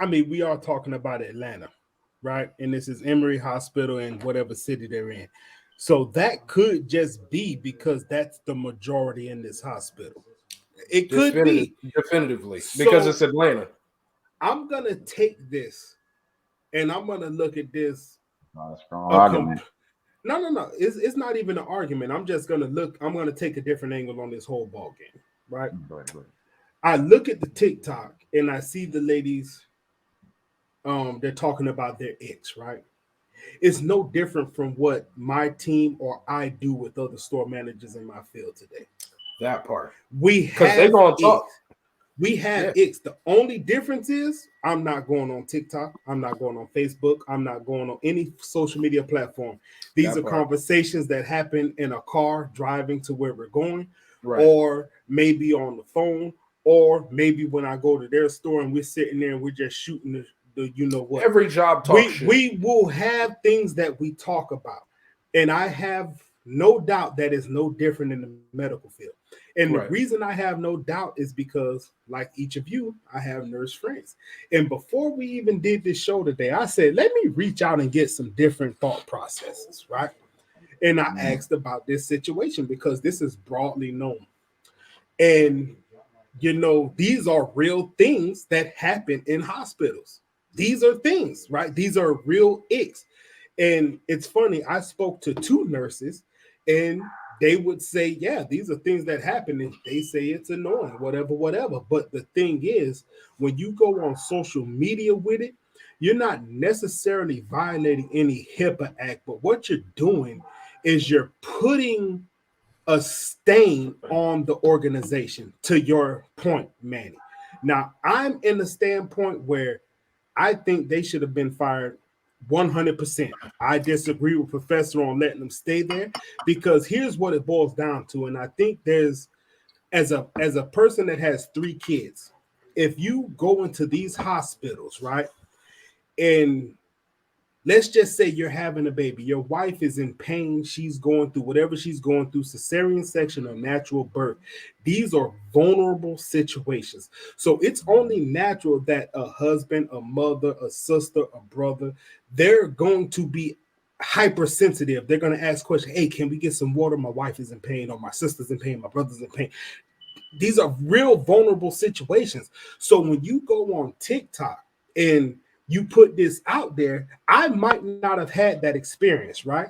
I mean, we are talking about Atlanta, right? And this is Emory Hospital in whatever city they're in. So that could just be because that's the majority in this hospital. It could be. Definitively, because So it's Atlanta. I'm gonna take this and I'm gonna look at this Not a strong a comp. argument. No. It's not even an argument. I'm just gonna look. I'm gonna take a different angle on this whole ball game, right? But I look at the TikTok and I see the ladies. They're talking about their ex, right? It's no different from what my team or I do with other store managers in my field today. That part. We Because they have gonna ex. talk. We have Yeah, X. The only difference is I'm not going on TikTok. I'm not going on Facebook. I'm not going on any social media platform. These that are part. conversations that happen in a car driving to where we're going, Right. or maybe on the phone, or maybe when I go to their store and we're sitting there and we're just shooting the you know what. Every job talk shit. We will have things that we talk about. And I have no doubt that is no different in the medical field. And the Right. reason I have no doubt is because, like each of you, I have nurse friends. And before we even did this show today, I said, let me reach out and get some different thought processes, right? And I mm, asked about this situation because this is broadly known. And, these are real things that happen in hospitals. These are things, right? These are real icks. And it's funny, I spoke to two nurses and they would say, yeah, these are things that happen. And they say it's annoying, whatever, whatever. But the thing is, when you go on social media with it, you're not necessarily violating any HIPAA Act, but what you're doing is you're putting a stain on the organization, to your point, Manny. Now, I'm in the standpoint where I think they should have been fired 100%. I disagree with Professor on letting them stay there because here's what it boils down to. And I think there's, as a person that has three kids, if you go into these hospitals, right, and let's just say you're having a baby, your wife is in pain, she's going through whatever she's going through, cesarean section or natural birth. These are vulnerable situations. So it's only natural that a husband, a mother, a sister, a brother, they're going to be hypersensitive. They're going to ask questions. Hey, can we get some water? My wife is in pain, or my sister's in pain, my brother's in pain. These are real vulnerable situations. So when you go on TikTok and you put this out there, I might not have had that experience, right?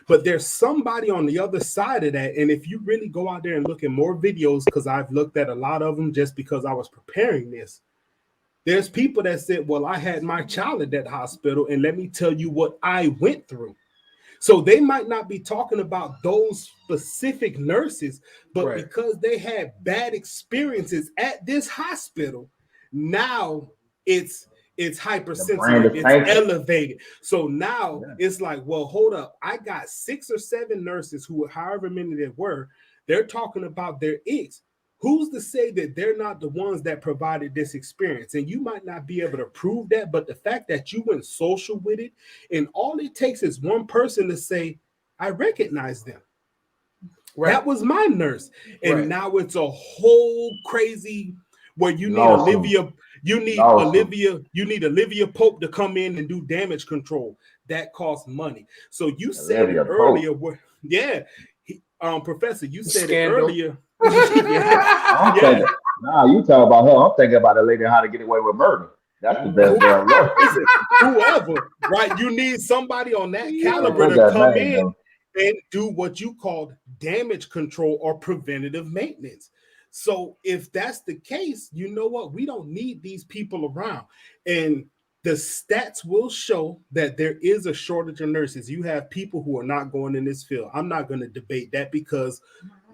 But there's somebody on the other side of that. And if you really go out there and look at more videos, because I've looked at a lot of them just because I was preparing this, there's people that said, well, I had my child at that hospital, and let me tell you what I went through. So they might not be talking about those specific nurses, but because they had bad experiences at this hospital, now it's hypersensitive, it's elevated. So now it's like, well, hold up. I got 6 or 7 nurses who, however many there were, they're talking about their icks. Who's to say that they're not the ones that provided this experience? And you might not be able to prove that, but the fact that you went social with it, and all it takes is one person to say, I recognize them. Right. That was my nurse. And now it's a whole crazy where you need Olivia Pope to come in and do damage control. That costs money. So you said it earlier. Professor, you said it earlier. Nah, you talk about her. I'm thinking about the lady how to get away with murder. That's the best damn lawyer. Whoever, right? You need somebody on that caliber to come in and do what you call damage control or preventative maintenance. So if that's the case, you know what? We don't need these people around. And the stats will show that there is a shortage of nurses. You have people who are not going in this field. I'm not going to debate that because,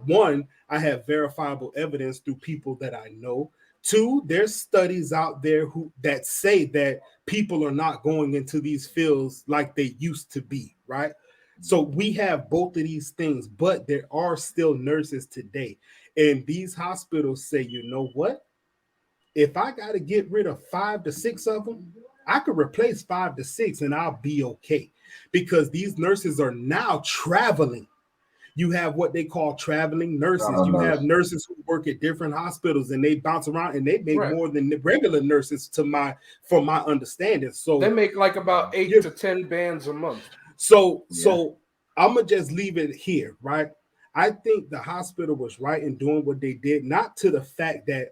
one, I have verifiable evidence through people that I know. 2, there's studies out there that say that people are not going into these fields like they used to be, right? So we have both of these things, but there are still nurses today. And these hospitals say, you know what? If I got to get rid of 5 to 6 of them, I could replace 5 to 6 and I'll be okay. Because these nurses are now traveling. You have what they call traveling nurses. You have nurses who work at different hospitals and they bounce around and they make more than the regular nurses from my understanding. So they make like about 8 to 10 bands a month. So I'm gonna just leave it here, right? I think the hospital was right in doing what they did, not to the fact that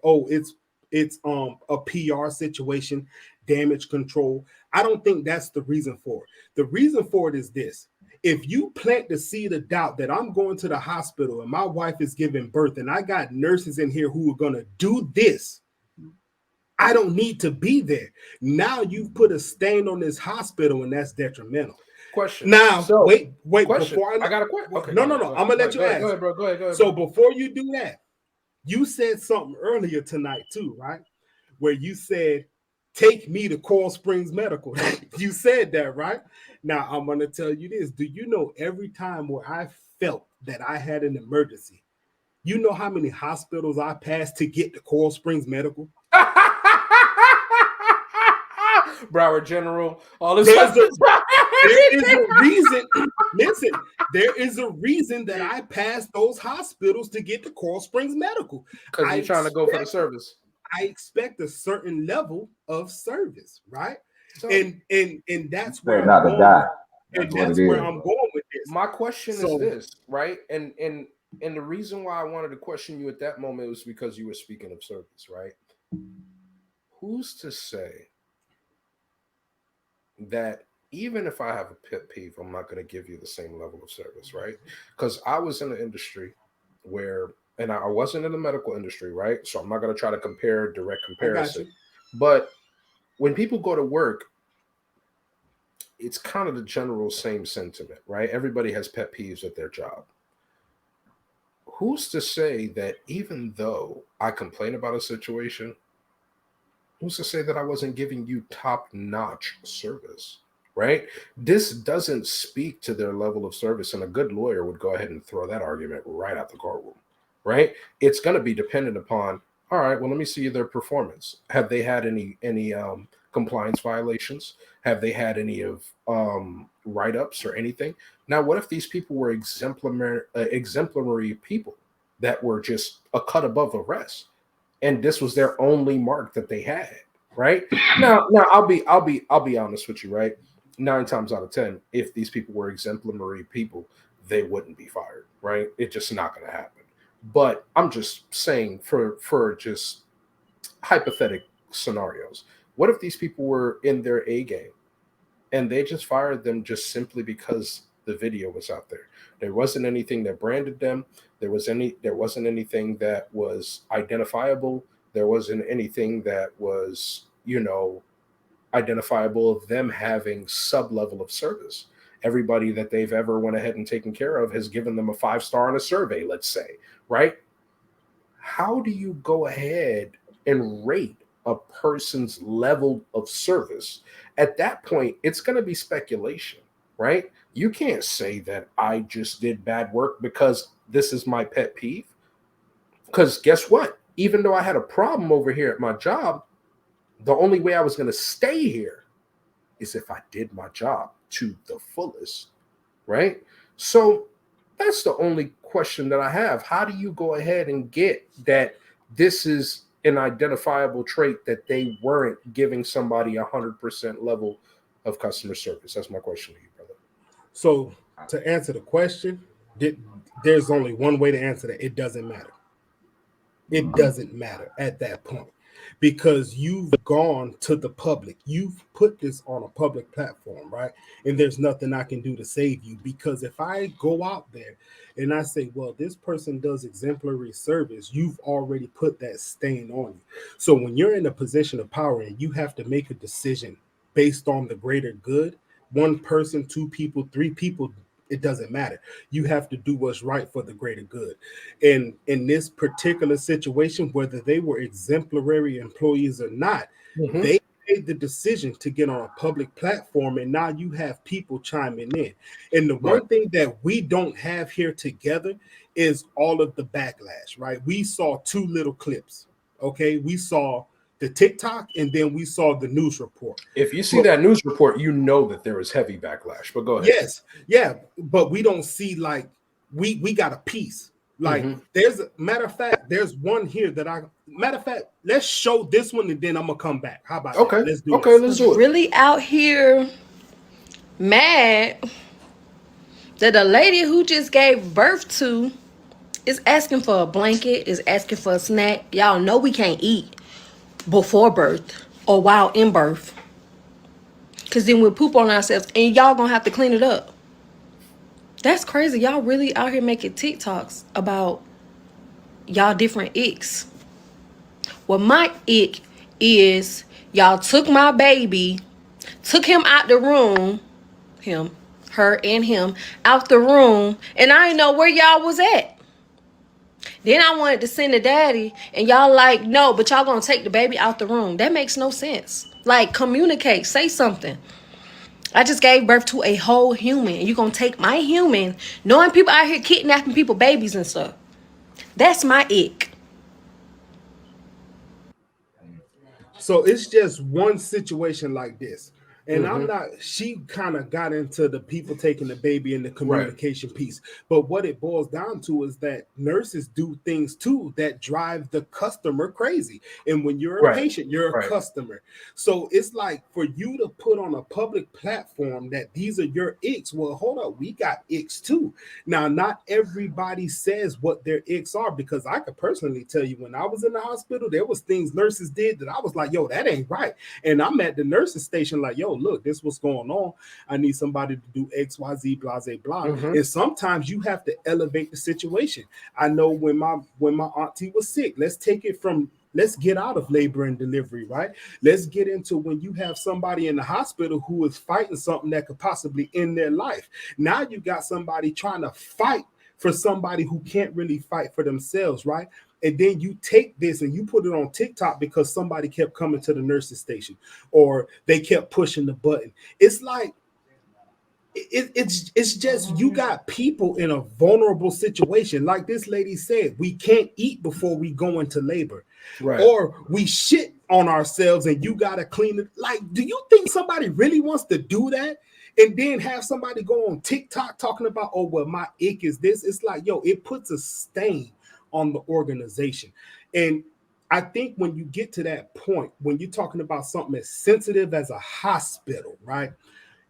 it's a PR situation, damage control. I don't think that's the reason for it. The reason for it is this. If you plant the seed of doubt that I'm going to the hospital and my wife is giving birth and I got nurses in here who are going to do this, I don't need to be there. Now you've put a stain on this hospital and that's detrimental. Question. Now, wait, question. before I got a question. Okay, no. I'm going to let you ask. Go ahead, bro. Go ahead. So before you do that, you said something earlier tonight too, right? Where you said, take me to Coral Springs Medical. You said that, right? Now, I'm going to tell you this. Do you know every time where I felt that I had an emergency, you know how many hospitals I passed to get to Coral Springs Medical? Broward General, all this. There is a reason. Listen, there is a reason that I passed those hospitals to get to Coral Springs Medical. Because you're trying to go for the service. I expect a certain level of service, right? So, and that's where I'm going. And that's where I'm going with this. My question is this, right? And the reason why I wanted to question you at that moment was because you were speaking of service, right? Who's to say that even if I have a pet peeve, I'm not going to give you the same level of service, right? Because I was in an industry where, and I wasn't in the medical industry, right? So I'm not going to try to compare direct comparison. But when people go to work, it's kind of the general same sentiment, right? Everybody has pet peeves at their job. Who's to say that even though I complain about a situation, who's to say that I wasn't giving you top-notch service, right? This doesn't speak to their level of service, and a good lawyer would go ahead and throw that argument right out the courtroom, right? It's going to be dependent upon, all right, well, let me see their performance. Have they had any compliance violations? Have they had any of write-ups or anything? Now, what if these people were exemplary people that were just a cut above the rest, and this was their only mark that they had, right? Now, I'll be honest with you, right? 9 times out of 10, if these people were exemplary people, they wouldn't be fired, right? It's just not going to happen. But I'm just saying for just hypothetical scenarios, What if these people were in their A game and they just fired them just simply because the video was out there? There wasn't anything that branded them. There wasn't anything that was identifiable. There wasn't anything that was, identifiable of them having sub level of service. Everybody that they've ever went ahead and taken care of has given them a 5-star on a survey, let's say, right? How do you go ahead and rate a person's level of service? At that point, it's going to be speculation, right? You can't say that I just did bad work because this is my pet peeve. Because guess what? Even though I had a problem over here at my job, the only way I was going to stay here is if I did my job to the fullest, right? So that's the only question that I have. How do you go ahead and get that this is an identifiable trait that they weren't giving somebody 100% level of customer service? That's my question to you, brother. So to answer the question, there's only one way to answer that. It doesn't matter. It doesn't matter at that point, because you've gone to the public. You've put this on a public platform, right? And there's nothing I can do to save you, because if I go out there and I say, well, this person does exemplary service, you've already put that stain on you. So when you're in a position of power and you have to make a decision based on the greater good, one person, two people, three people, it doesn't matter. You have to do what's right for the greater good. And in this particular situation, whether they were exemplary employees or not, they made the decision to get on a public platform, and now you have people chiming in. And the one thing that we don't have here together is all of the backlash, right? We saw two little clips. Okay, we saw the TikTok, and then we saw the news report. If you see that news report, you know that there was heavy backlash. But go ahead. Yes, yeah, but we don't see, like, we got a piece. Like, there's a matter of fact, there's one here that matter of fact, let's show this one and then I'm gonna come back. How about that? Let's do it. Let's do it. Really out here mad that a lady who just gave birth to is asking for a blanket, is asking for a snack. Y'all know we can't eat before birth or while in birth, because then we'll poop on ourselves and y'all gonna have to clean it up. That's crazy. Y'all really out here making TikToks about y'all different icks. Well, my ick is y'all took my baby, took him out the room, her and him out the room, and I didn't know where y'all was at. Then I wanted to send the daddy, and y'all like, no, but y'all gonna take the baby out the room. That makes no sense. Like, communicate, say something. I just gave birth to a whole human, and you gonna take my human, knowing people out here kidnapping people, babies and stuff. That's my ick. So it's just one situation like this. And I'm not, she kind of got into the people taking the baby and the communication piece. But what it boils down to is that nurses do things too that drive the customer crazy. And when you're a patient, you're a customer. So it's like, for you to put on a public platform that these are your icks. Well, hold up, we got icks too. Now, not everybody says what their icks are, because I could personally tell you, when I was in the hospital, there was things nurses did that I was like, yo, that ain't right. And I'm at the nurses station like, yo, look, this what's going on. I need somebody to do X, Y, Z, blah, blah, blah. And sometimes you have to elevate the situation. I know when my auntie was sick, let's get out of labor and delivery, right? Let's get into when you have somebody in the hospital who is fighting something that could possibly end their life. Now you got somebody trying to fight for somebody who can't really fight for themselves, right? And then you take this and you put it on TikTok because somebody kept coming to the nurse's station or they kept pushing the button. It's like, it's just, you got people in a vulnerable situation. Like this lady said, we can't eat before we go into labor. Right. Or we shit on ourselves and you got to clean it. Like, do you think somebody really wants to do that? And then have somebody go on TikTok talking about, oh, well, my ick is this. It's like, yo, it puts a stain on the organization. And I think when you get to that point, when you're talking about something as sensitive as a hospital, right?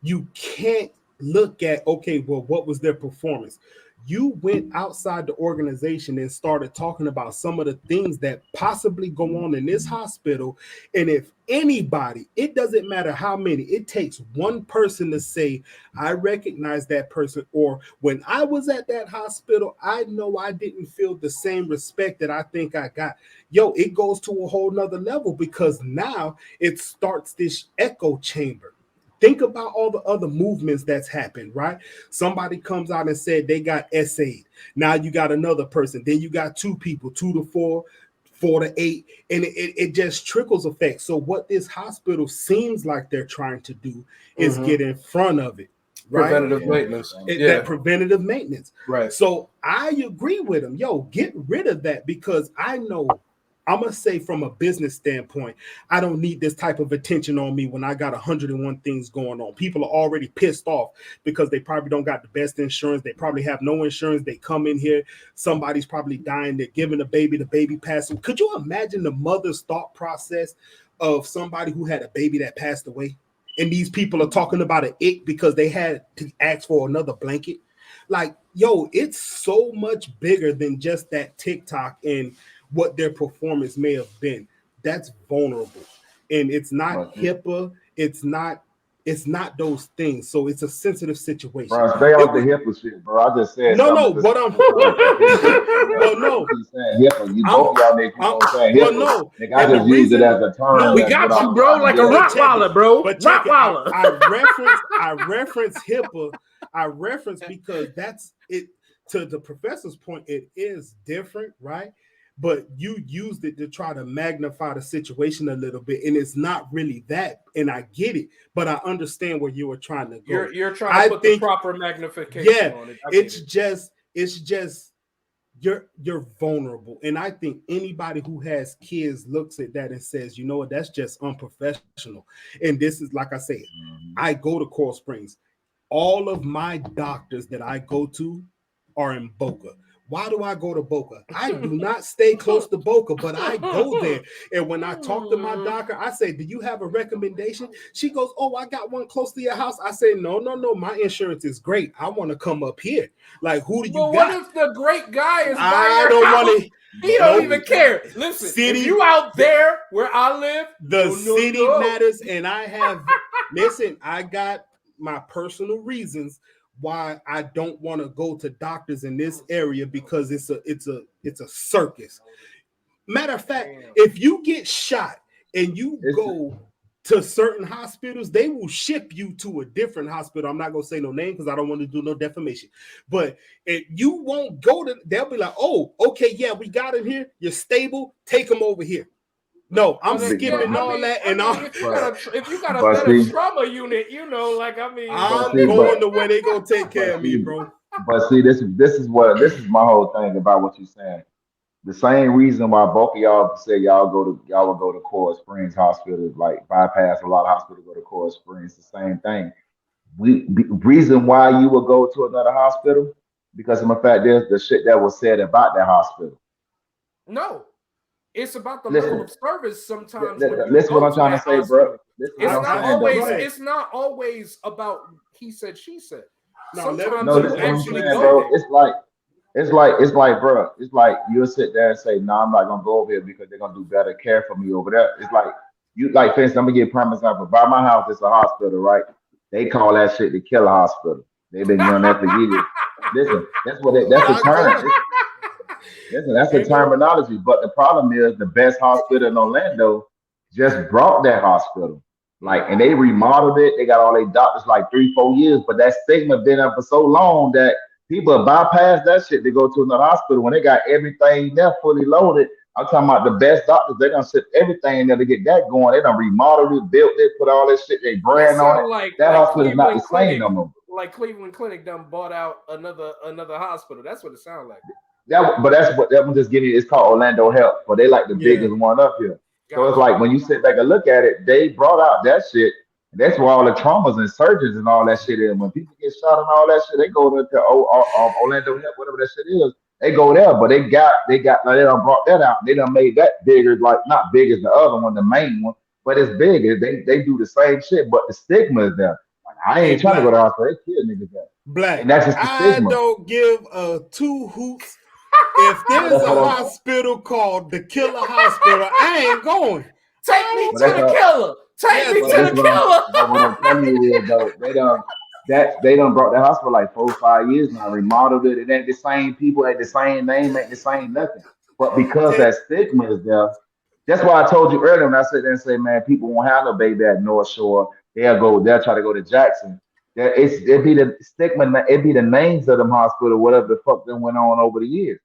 You can't look at, okay, well, what was their performance? you went outside the organization and started talking about some of the things that possibly go on in this hospital. And if anybody, it doesn't matter how many, it takes one person to say, I recognize that person, or when I was at that hospital, I know I didn't feel the same respect that I think I got. Yo, it goes to a whole nother level, because now it starts this echo chamber. Think about all the other movements that's happened, right? Somebody comes out and said they got essayed. Now you got another person. Then you got two people, 2 to 4, 4 to 8, and it just trickles effect. So what this hospital seems like they're trying to do is get in front of it, right? Preventative maintenance. That preventative maintenance. Right. So I agree with them. Yo, get rid of that, because I know, I'm going to say from a business standpoint, I don't need this type of attention on me when I got 101 things going on. People are already pissed off because they probably don't got the best insurance. They probably have no insurance. They come in here, somebody's probably dying. They're giving the baby passing. Could you imagine the mother's thought process of somebody who had a baby that passed away? And these people are talking about an ick because they had to ask for another blanket. Like, yo, it's so much bigger than just that TikTok and what their performance may have been. That's vulnerable, and it's not HIPAA. It's not those things. So it's a sensitive situation. Bro, stay off the HIPAA shit, bro. I just said no. What I'm well, no. HIPAA. You both y'all niggas keep on saying HIPAA. Well, no. I just use it as a term. No, we got you, bro, like a Rottweiler, bro. Rottweiler. I reference HIPAA. I reference because that's it. To the professor's point, it is different, right? But you used it to try to magnify the situation a little bit, and it's not really that. And I get it, but I understand where you were trying to go. You're trying to put the proper magnification on it. It's just you're vulnerable, and I think anybody who has kids looks at that and says, you know what, that's just unprofessional. And this is, like I said, I go to Coral Springs. All of my doctors that I go to are in Boca. Why do I go to Boca? I do not stay close to Boca, but I go there. And when I talk to my doctor, I say, do you have a recommendation? She goes, oh, I got one close to your house. I say, no. My insurance is great. I want to come up here. Like, who do you got? What if the great guy is I don't want to. He don't even care. Listen, city, if you out there where I live, the city matters. And I have, listen, I got my personal reasons why I don't want to go to doctors in this area, because it's a circus. Matter of fact, if you get shot and you go to certain hospitals, they will ship you to a different hospital. I'm not gonna say no name because I don't want to do no defamation. But if you won't go to, they'll be like, oh, okay, yeah, we got him here. You're stable. Take him over here. No, I'm skipping all that, and if you got a better trauma unit, I'm going to where they gonna take care of me, bro. But see, this is my whole thing about what you're saying. The same reason why both of y'all say y'all would go to Coral Springs Hospital, like bypass a lot of hospitals, go to Coral Springs. The same thing. Reason why you would go to another hospital, because of the fact there's the shit that was said about that hospital. No. It's about the level of service sometimes. Listen what I'm trying to say, bro. It's not always about he said, she said. Sometimes you actually go bro. It's like, bro. It's like you'll sit there and say, no, I'm not gonna go over here because they're gonna do better care for me over there. It's like you, like, for instance, I'm gonna give prime example. By my house, it's a hospital, right? They call that shit the killer hospital. They've been doing that for years. Listen, that's the term. Listen, that's the terminology. But the problem is the best hospital in Orlando just brought that hospital. Like, and they remodeled it. They got all their doctors like 3-4 years. But that stigma been up for so long that people bypass that shit to go to another hospital when they got everything there fully loaded. I'm talking about the best doctors. They done sit everything in there to get that going. They done remodeled it, built it, put all this shit, they brand on it. That hospital is not the same no more. Like Cleveland Clinic done bought out another hospital. That's what it sounds like. That one just giving you. It's called Orlando Health, but they like the biggest one up here. So it's like when you sit back and look at it, they brought out that shit. And that's where all the traumas and surgeons and all that shit is. When people get shot and all that shit, they go to Orlando Health, whatever that shit is. They go there, but they done brought that out. They done made that bigger, like not big as the other one, the main one, but it's big. They do the same shit, but the stigma is there. Like, I ain't trying to go to the hospital. They kill niggas there. Blac. And that's just the I stigma. don't give a two hoots. If there's a hospital called the Killer Hospital, I ain't going. Take me to the killer. Take me to the killer. But what I'm telling you is though, they done brought the hospital like 4 or 5 years now, remodeled it. It ain't the same people, ain't the same name, ain't the same nothing. But because that stigma is there, that's why I told you earlier when I sit there and say, man, people won't have no baby at North Shore. They'll try to go to Jackson. It be the stigma, it be the names of them hospital, whatever the fuck that went on over the years.